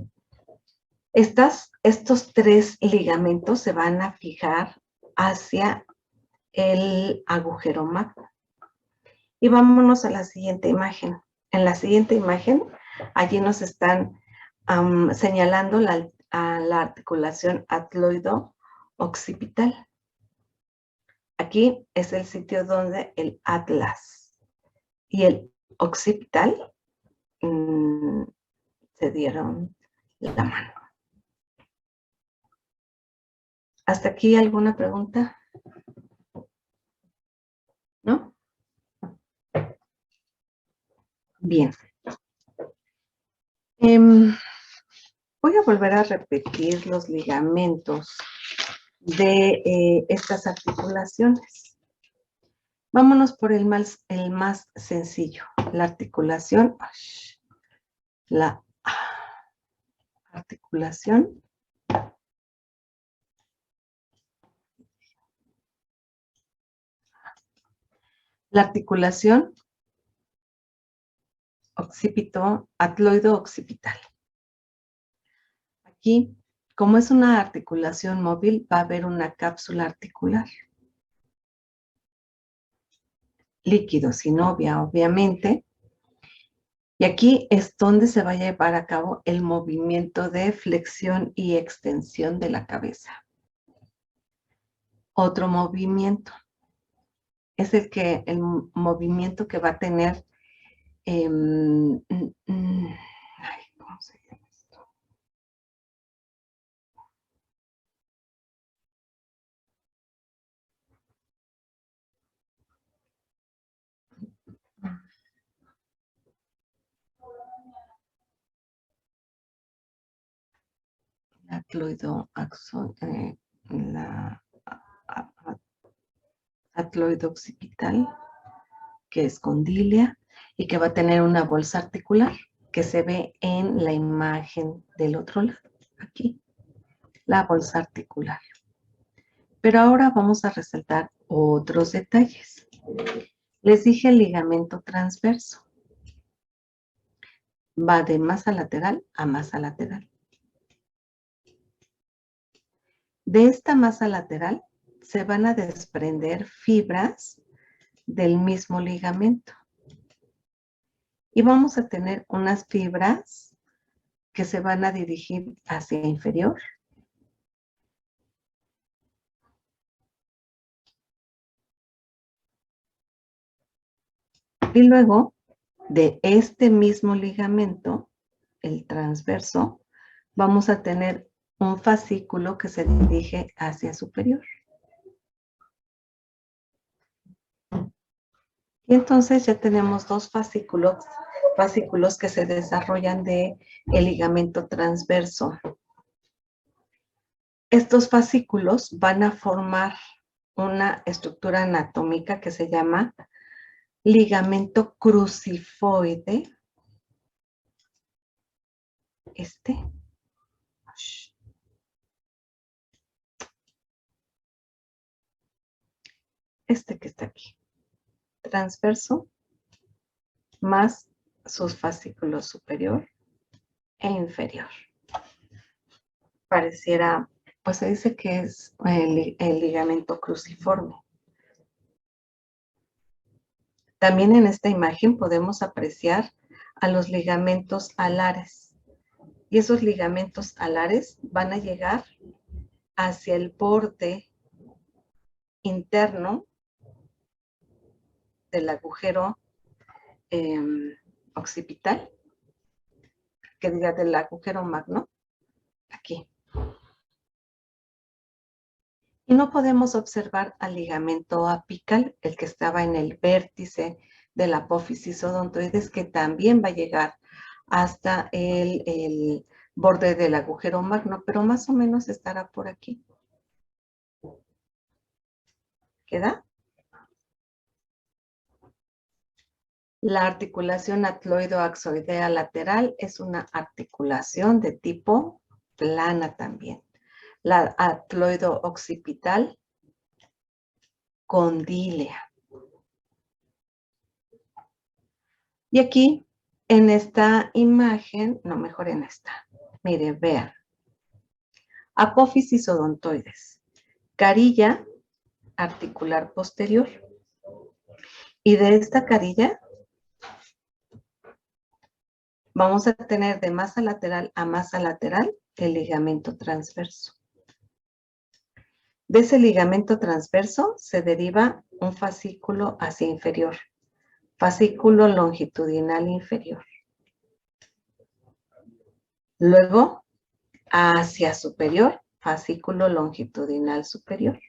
Estos tres ligamentos se van a fijar hacia el agujero magno. Y vámonos a la siguiente imagen. En la siguiente imagen, allí nos están señalando a la articulación atloido-occipital. Aquí es el sitio donde el atlas y el occipital se dieron la mano. ¿Hasta aquí alguna pregunta? ¿No? Bien. Voy a volver a repetir los ligamentos de estas articulaciones. Vámonos por el más sencillo. La articulación, la articulación atloido-occipital. Aquí, como es una articulación móvil, va a haber una cápsula articular. Líquido sinovia, obviamente. Y aquí es donde se va a llevar a cabo el movimiento de flexión y extensión de la cabeza. Otro movimiento es el movimiento que va a tener, ¿cómo se llama esto? Atloido occipital, que es condilia y que va a tener una bolsa articular que se ve en la imagen del otro lado, aquí, la bolsa articular. Pero ahora vamos a resaltar otros detalles. Les dije el ligamento transverso. Va de masa lateral a masa lateral. De esta masa lateral se van a desprender fibras del mismo ligamento. Y vamos a tener unas fibras que se van a dirigir hacia inferior. Y luego, de este mismo ligamento, el transverso, vamos a tener un fascículo que se dirige hacia superior. Y entonces ya tenemos dos fascículos que se desarrollan del ligamento transverso. Estos fascículos van a formar una estructura anatómica que se llama ligamento crucifoide. Este que está aquí. Transverso más sus fascículos superior e inferior. Pareciera, pues se dice que es el ligamento cruciforme. También en esta imagen podemos apreciar a los ligamentos alares. Y esos ligamentos alares van a llegar hacia el borde interno del agujero occipital, que diga del agujero magno, aquí. Y no podemos observar al ligamento apical, el que estaba en el vértice de la apófisis odontoides, que también va a llegar hasta el borde del agujero magno, pero más o menos estará por aquí. ¿Queda? La articulación atloido-axoidea lateral es una articulación de tipo plana también. La atloido-occipital condílea. Y aquí, en esta imagen, no, mejor en esta. Miren, vean. Apófisis odontoides. Carilla articular posterior. Y de esta carilla vamos a tener de masa lateral a masa lateral el ligamento transverso. De ese ligamento transverso se deriva un fascículo hacia inferior. Fascículo longitudinal inferior. Luego, hacia superior, fascículo longitudinal superior.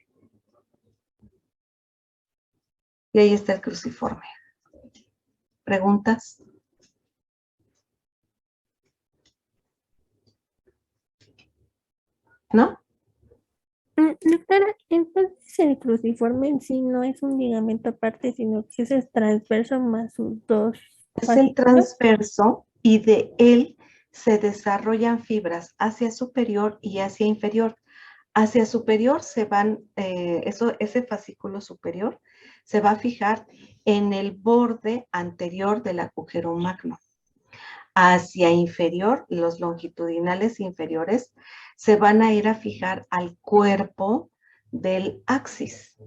Y ahí está el cruciforme. ¿Preguntas? ¿No? Doctora, entonces el cruciforme en sí no es un ligamento aparte, sino que ese es transverso más sus dos Es el fascículos. transverso y de él se desarrollan fibras hacia superior y hacia inferior. Hacia superior se van, ese fascículo superior se va a fijar en el borde anterior del agujero magno. Hacia inferior, los longitudinales inferiores se van a ir a fijar al cuerpo del axis.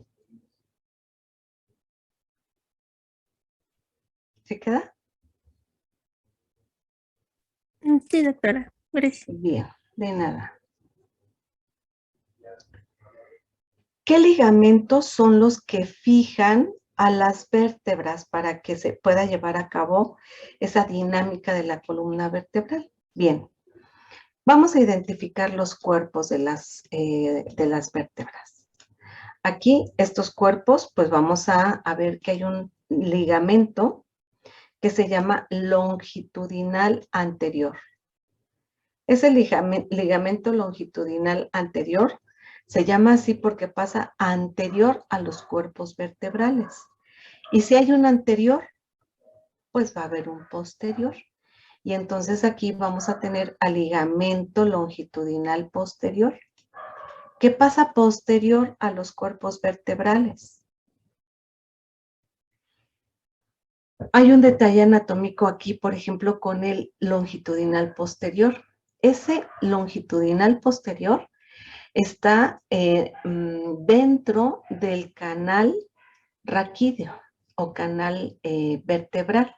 ¿Se queda? Sí, doctora, gracias. Bien, de nada. ¿Qué ligamentos son los que fijan a las vértebras para que se pueda llevar a cabo esa dinámica de la columna vertebral? Bien, vamos a identificar los cuerpos de las vértebras. Aquí, estos cuerpos, pues vamos a ver que hay un ligamento que se llama longitudinal anterior. Ese ligamento longitudinal anterior se llama así porque pasa anterior a los cuerpos vertebrales. Y si hay un anterior, pues va a haber un posterior. Y entonces aquí vamos a tener al ligamento longitudinal posterior. ¿Qué pasa posterior a los cuerpos vertebrales? Hay un detalle anatómico aquí, por ejemplo, con el longitudinal posterior. Ese longitudinal posterior está dentro del canal raquídeo o canal vertebral.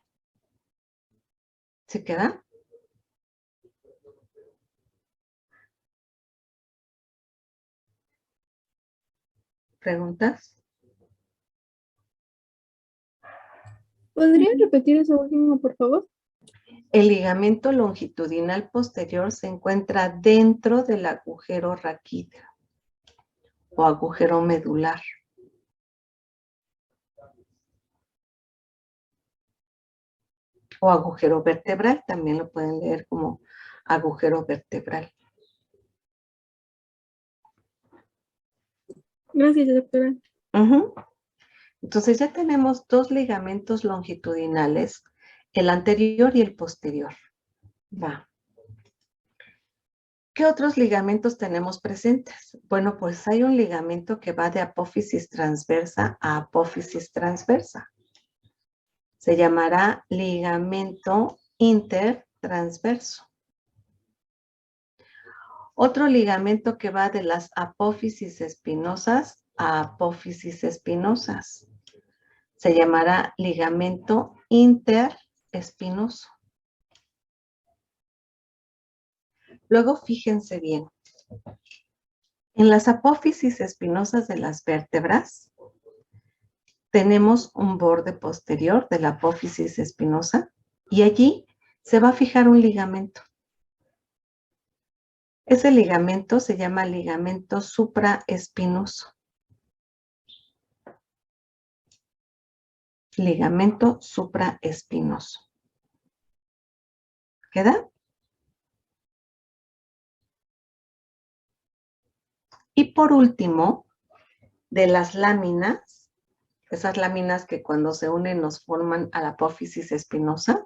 ¿Se queda? ¿Preguntas? ¿Podría repetir eso último, por favor? El ligamento longitudinal posterior se encuentra dentro del agujero raquídeo o agujero medular. O agujero vertebral, también lo pueden leer como agujero vertebral. Gracias, doctora. Entonces ya tenemos dos ligamentos longitudinales, el anterior y el posterior. Va. ¿Qué otros ligamentos tenemos presentes? Bueno, pues hay un ligamento que va de apófisis transversa a apófisis transversa. Se llamará ligamento intertransverso. Otro ligamento que va de las apófisis espinosas a apófisis espinosas. Se llamará ligamento interespinoso. Luego, fíjense bien. En las apófisis espinosas de las vértebras, tenemos un borde posterior de la apófisis espinosa y allí se va a fijar un ligamento. Ese ligamento se llama ligamento supraespinoso. Ligamento supraespinoso. ¿Queda? Y por último, de las láminas, esas láminas que cuando se unen nos forman a la apófisis espinosa.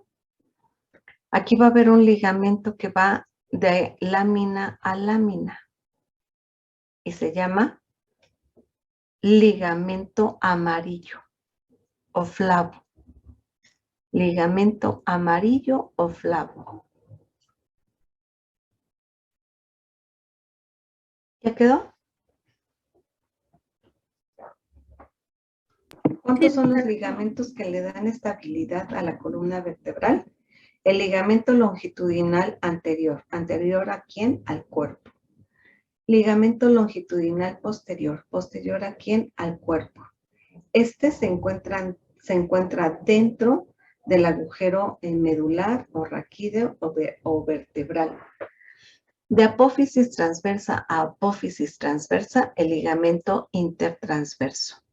Aquí va a haber un ligamento que va de lámina a lámina y se llama ligamento amarillo o flavo. Ligamento amarillo o flavo. ¿Ya quedó? ¿Cuántos son los ligamentos que le dan estabilidad a la columna vertebral? El ligamento longitudinal anterior. ¿Anterior a quién? Al cuerpo. Ligamento longitudinal posterior. ¿Posterior a quién? Al cuerpo. Este se encuentra dentro del agujero medular o raquídeo o vertebral. De apófisis transversa a apófisis transversa, el ligamento intertransverso.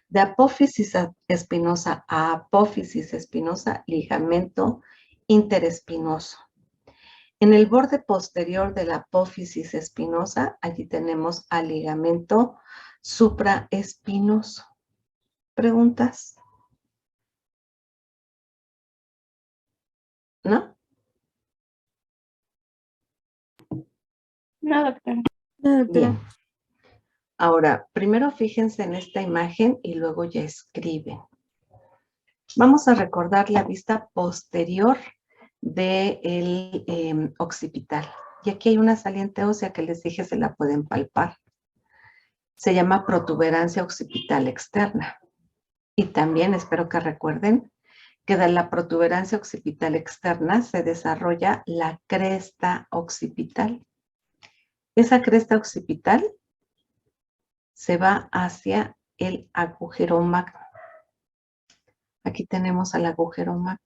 De apófisis espinosa a apófisis espinosa, ligamento interespinoso. En el borde posterior de la apófisis espinosa, allí tenemos al ligamento supraespinoso. ¿Preguntas? ¿No? No, doctora. No, doctora. Bien. Ahora, primero fíjense en esta imagen y luego ya escriben. Vamos a recordar la vista posterior del occipital. Y aquí hay una saliente ósea que les dije se la pueden palpar. Se llama protuberancia occipital externa. Y también espero que recuerden que de la protuberancia occipital externa se desarrolla la cresta occipital. Esa cresta occipital se va hacia el agujero magno. Aquí tenemos al agujero magno.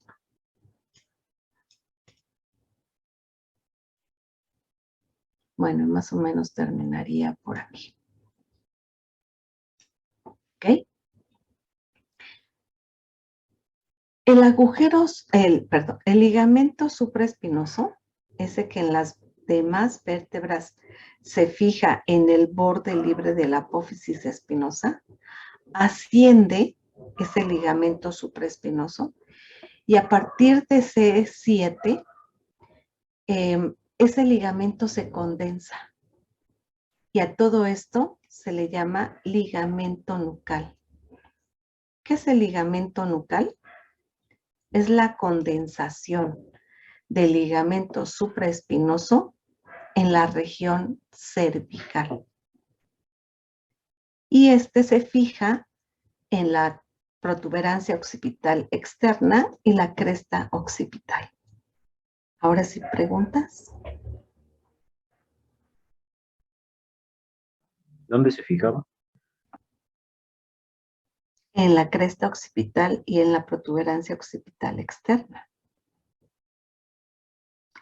Bueno, más o menos terminaría por aquí. ¿Ok? El ligamento supraespinoso, ese que en las demás vértebras se fija en el borde libre de la apófisis espinosa, asciende ese ligamento supraespinoso y a partir de C7, ese ligamento se condensa y a todo esto se le llama ligamento nucal. ¿Qué es el ligamento nucal? Es la condensación del ligamento supraespinoso en la región cervical. Y este se fija en la protuberancia occipital externa y la cresta occipital. Ahora sí, preguntas. ¿Dónde se fijaba? En la cresta occipital y en la protuberancia occipital externa.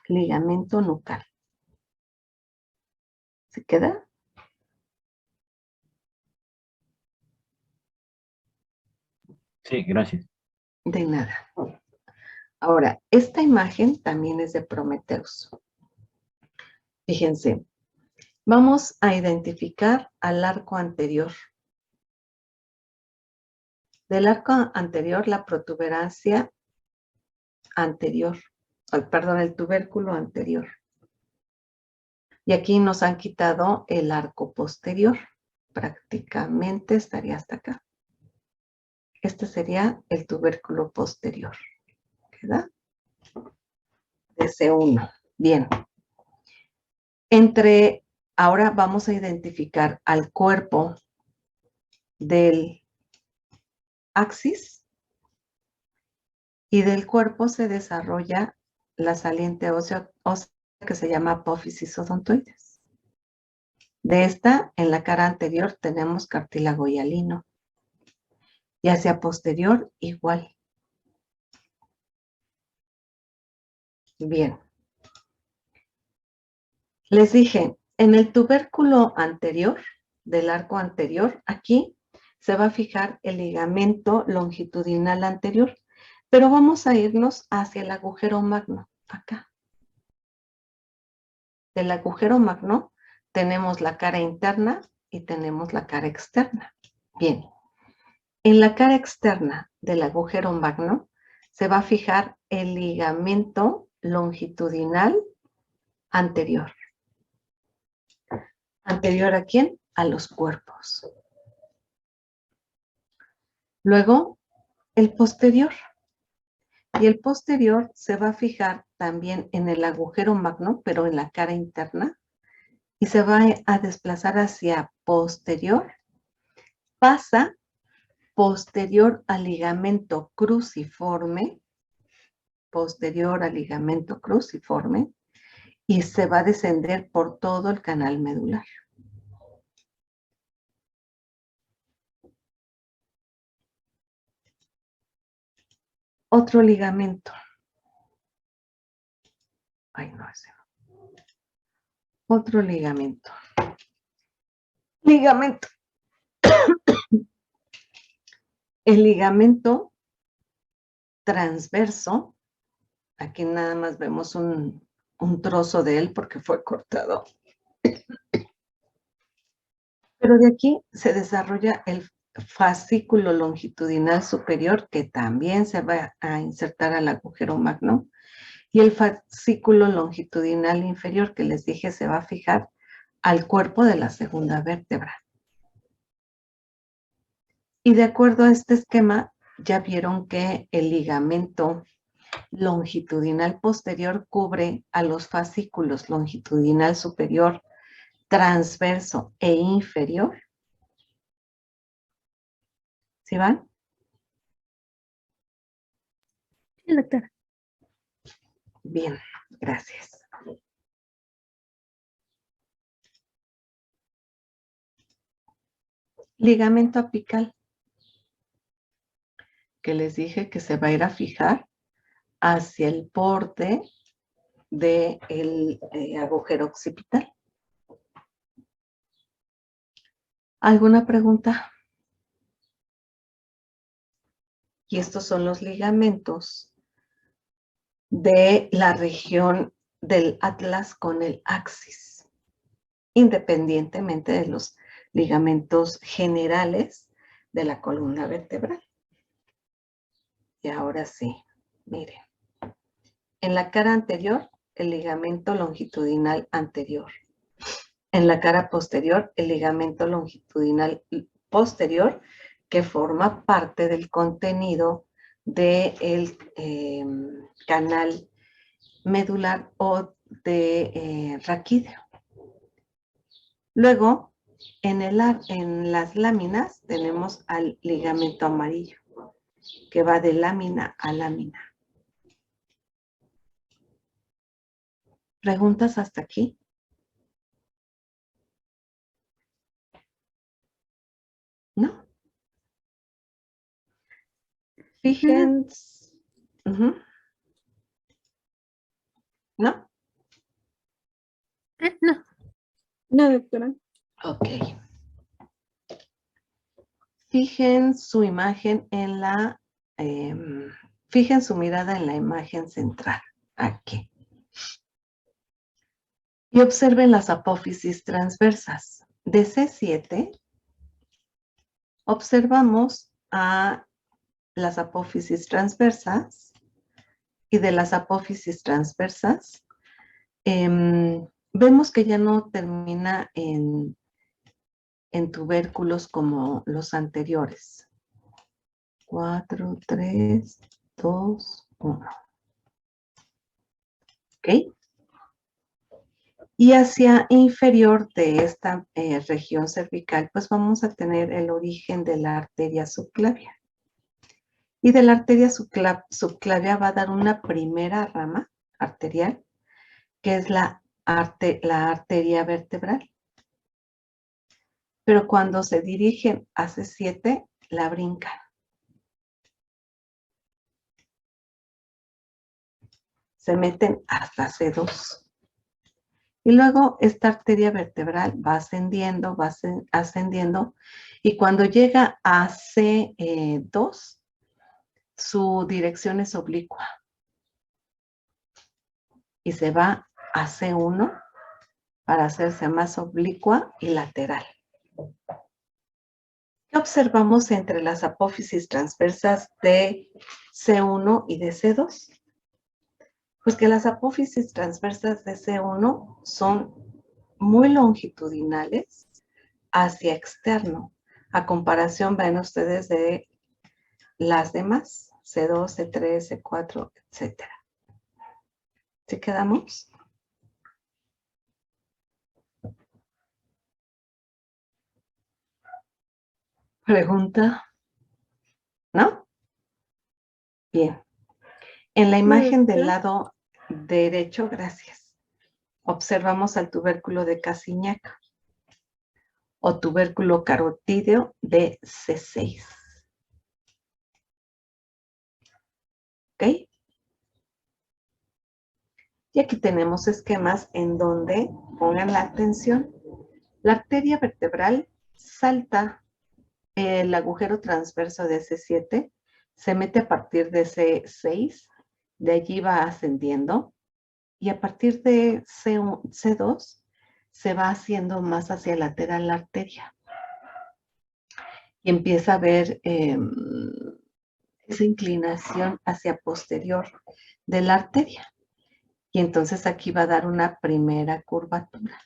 Ligamento nucal. ¿Se queda? Sí, gracias. De nada. Ahora, esta imagen también es de Prometheus. Fíjense, vamos a identificar al arco anterior. Del arco anterior, la protuberancia anterior, perdón, el tubérculo anterior. Y aquí nos han quitado el arco posterior. Prácticamente estaría hasta acá. Este sería el tubérculo posterior. ¿Queda? De C1. Bien. Ahora vamos a identificar al cuerpo del axis y del cuerpo se desarrolla la saliente ósea que se llama apófisis odontoides. De esta, en la cara anterior tenemos cartílago hialino y hacia posterior igual. Bien. Les dije, en el tubérculo anterior, del arco anterior, aquí se va a fijar el ligamento longitudinal anterior, pero vamos a irnos hacia el agujero magno, acá. Del agujero magno tenemos la cara interna y tenemos la cara externa. Bien. En la cara externa del agujero magno se va a fijar el ligamento longitudinal anterior. ¿Anterior a quién? A los cuerpos. Luego, el posterior. Y el posterior se va a fijar también en el agujero magno, pero en la cara interna, y se va a desplazar hacia posterior. Pasa posterior al ligamento cruciforme, y se va a descender por todo el canal medular. Otro ligamento. Ay, no, ese no. Otro ligamento. Ligamento. El ligamento transverso. Aquí nada más vemos un trozo de él porque fue cortado. Pero de aquí se desarrolla el fascículo longitudinal superior, que también se va a insertar al agujero magno, y el fascículo longitudinal inferior, que les dije se va a fijar al cuerpo de la segunda vértebra. Y de acuerdo a este esquema, ya vieron que el ligamento longitudinal posterior cubre a los fascículos longitudinal superior, transverso e inferior. ¿Sí van? Sí, doctora. Bien, gracias. Ligamento apical, que les dije que se va a ir a fijar hacia el borde del agujero occipital. ¿Alguna pregunta? Y estos son los ligamentos de la región del atlas con el axis, independientemente de los ligamentos generales de la columna vertebral. Y ahora sí, miren. En la cara anterior, el ligamento longitudinal anterior. En la cara posterior, el ligamento longitudinal posterior, que forma parte del contenido del canal medular o de raquídeo. Luego, en las láminas tenemos al ligamento amarillo, que va de lámina a lámina. ¿Preguntas hasta aquí? ¿No? Fíjense. ¿No? No. No, doctora. Ok. Fijen su imagen en la, fijen su mirada en la imagen central, aquí. Y observen las apófisis transversas. De C7, observamos a las apófisis transversas, y de las apófisis transversas, vemos que ya no termina en tubérculos como los anteriores. 4, 3, 2, 1. ¿Ok? Y hacia inferior de esta región cervical, pues vamos a tener el origen de la arteria subclavia. Y de la arteria subclavia va a dar una primera rama arterial, que es la arteria vertebral. Pero cuando se dirigen a C7, la brincan. Se meten hasta C2. Y luego esta arteria vertebral va ascendiendo, y cuando llega a C2, su dirección es oblicua. Y se va a C1 para hacerse más oblicua y lateral. ¿Qué observamos entre las apófisis transversas de C1 y de C2? Pues que las apófisis transversas de C1 son muy longitudinales hacia externo, a comparación, ven ustedes, de las demás, C2, C3, C4, etc. ¿Sí quedamos? ¿Pregunta? ¿No? Bien. En la imagen del lado derecho, gracias, observamos al tubérculo de Cassignac o tubérculo carotídeo de C6. ¿Ok? Y aquí tenemos esquemas en donde, pongan la atención, la arteria vertebral salta el agujero transverso de C7, se mete a partir de C6, de allí va ascendiendo, y a partir de C2 se va haciendo más hacia lateral la arteria. Y empieza a haber esa inclinación hacia posterior de la arteria. Y entonces aquí va a dar una primera curvatura.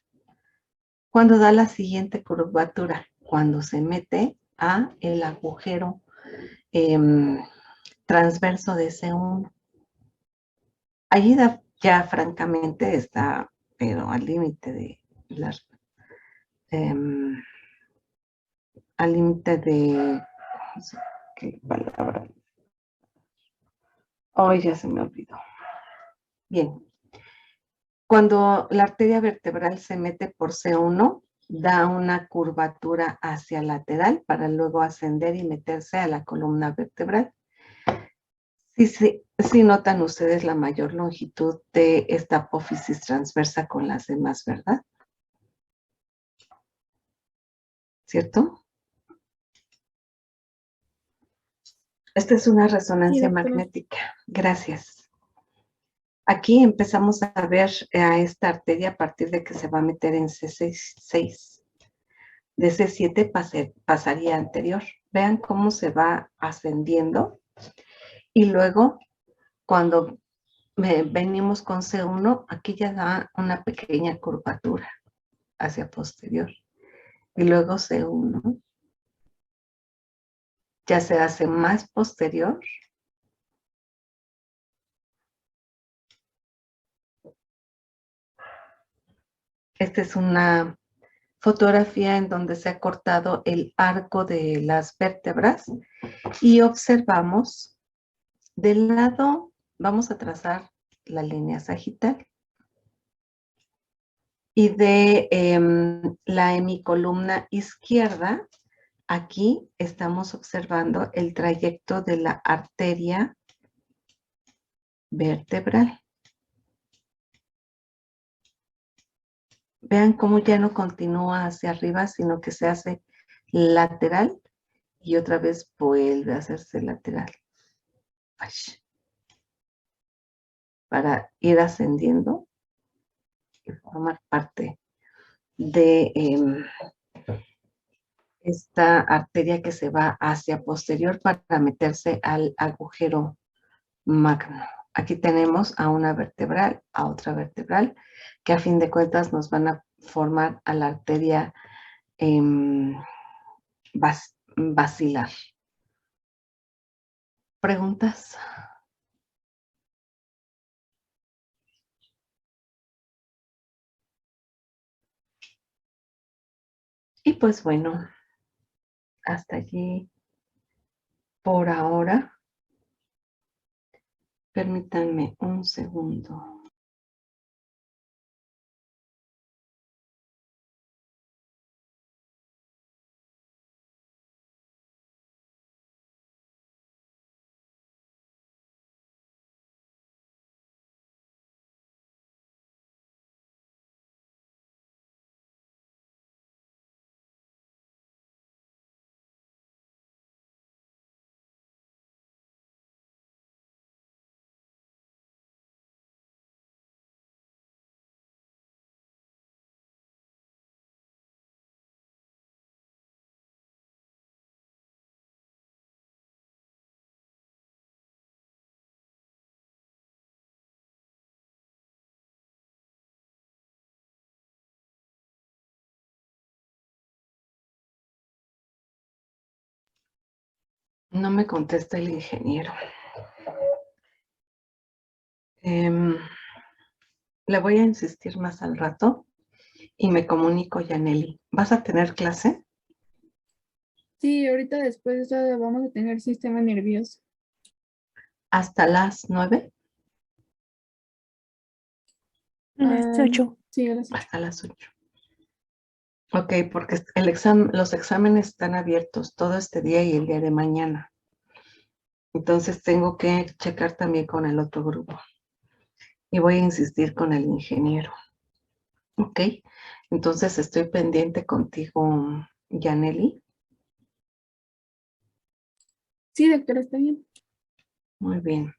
¿Cuándo da la siguiente curvatura? Cuando se mete a el agujero transverso de C1. Allí ya francamente está, pero al límite de las, al límite de, no sé qué palabra. Hoy ya se me olvidó. Bien. Cuando la arteria vertebral se mete por C1, da una curvatura hacia lateral para luego ascender y meterse a la columna vertebral. Sí notan ustedes la mayor longitud de esta apófisis transversa con las demás, ¿verdad? ¿Cierto? Esta es una resonancia magnética. Gracias. Aquí empezamos a ver a esta arteria a partir de que se va a meter en C6. De C7 pasaría anterior. Vean cómo se va ascendiendo. Y luego, cuando venimos con C1, aquí ya da una pequeña curvatura hacia posterior. Y luego C1 ya se hace más posterior. Esta es una fotografía en donde se ha cortado el arco de las vértebras y observamos del lado, vamos a trazar la línea sagital. Y de la hemicolumna izquierda, aquí estamos observando el trayecto de la arteria vertebral. Vean cómo ya no continúa hacia arriba, sino que se hace lateral y otra vez vuelve a hacerse lateral. Para ir ascendiendo y formar parte de esta arteria que se va hacia posterior para meterse al agujero magno. Aquí tenemos a una vertebral, a otra vertebral, que a fin de cuentas nos van a formar a la arteria basilar. ¿Preguntas? Y pues bueno, hasta allí por ahora. Permítanme un segundo. No me contesta el ingeniero. Le voy a insistir más al rato y me comunico, Yaneli. ¿Vas a tener clase? Sí, ahorita después ya vamos a tener sistema nervioso. ¿Hasta las 9? Las 8. Sí, a las 8. Hasta las 8. Ok, porque los exámenes están abiertos todo este día y el día de mañana. Entonces tengo que checar también con el otro grupo. Y voy a insistir con el ingeniero. Ok, entonces estoy pendiente contigo, Yaneli. Sí, doctora, está bien. Muy bien.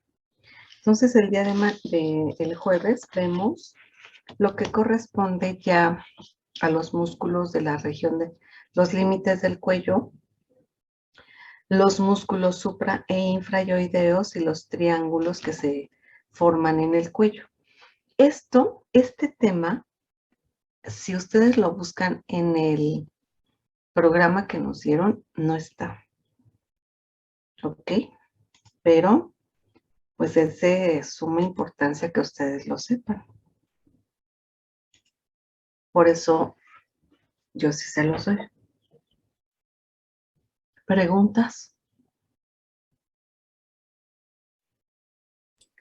Entonces el día el jueves vemos lo que corresponde ya a los músculos de la región de los límites del cuello, los músculos supra e infrayoideos y los triángulos que se forman en el cuello. Este tema, si ustedes lo buscan en el programa que nos dieron, no está. ¿Ok? Pero, pues es de suma importancia que ustedes lo sepan. Por eso, yo sí se los doy. ¿Preguntas?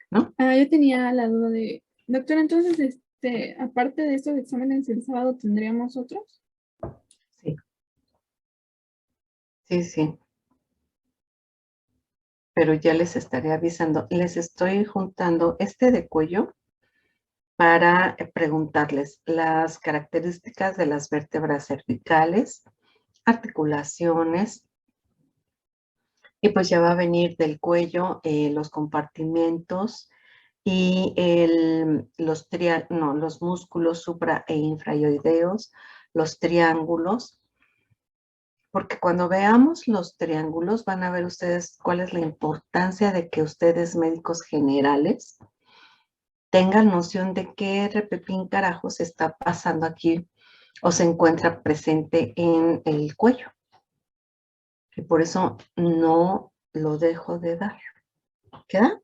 ¿No? Yo tenía la duda de, doctora, entonces, aparte de estos exámenes el sábado, ¿tendríamos otros? Sí. Sí, sí. Pero ya les estaré avisando. Les estoy juntando este de cuello para preguntarles las características de las vértebras cervicales, articulaciones, y pues ya va a venir del cuello los compartimentos y los músculos supra e infrayoideos, los triángulos, porque cuando veamos los triángulos van a ver ustedes cuál es la importancia de que ustedes, médicos generales, tengan noción de qué repepín carajos está pasando aquí o se encuentra presente en el cuello. Y por eso no lo dejo de dar. ¿Queda?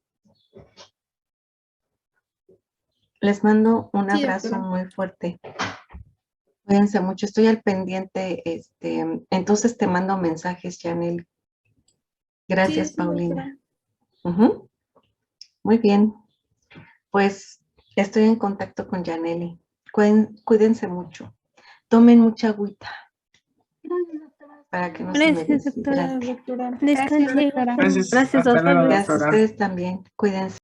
Les mando un Sí, abrazo doctora. muy fuerte. Cuídense mucho, estoy al pendiente. Entonces te mando mensajes, Janel. Gracias, Sí, Paulina. doctora. Muy bien. Pues estoy en contacto con Janely. Cuídense mucho. Tomen mucha agüita para que no se me Gracias, doctora. deshidrate. Doctora. Descanse. Gracias, Gracias, hasta hasta luego, luego. Gracias, doctora. ustedes también. Cuídense.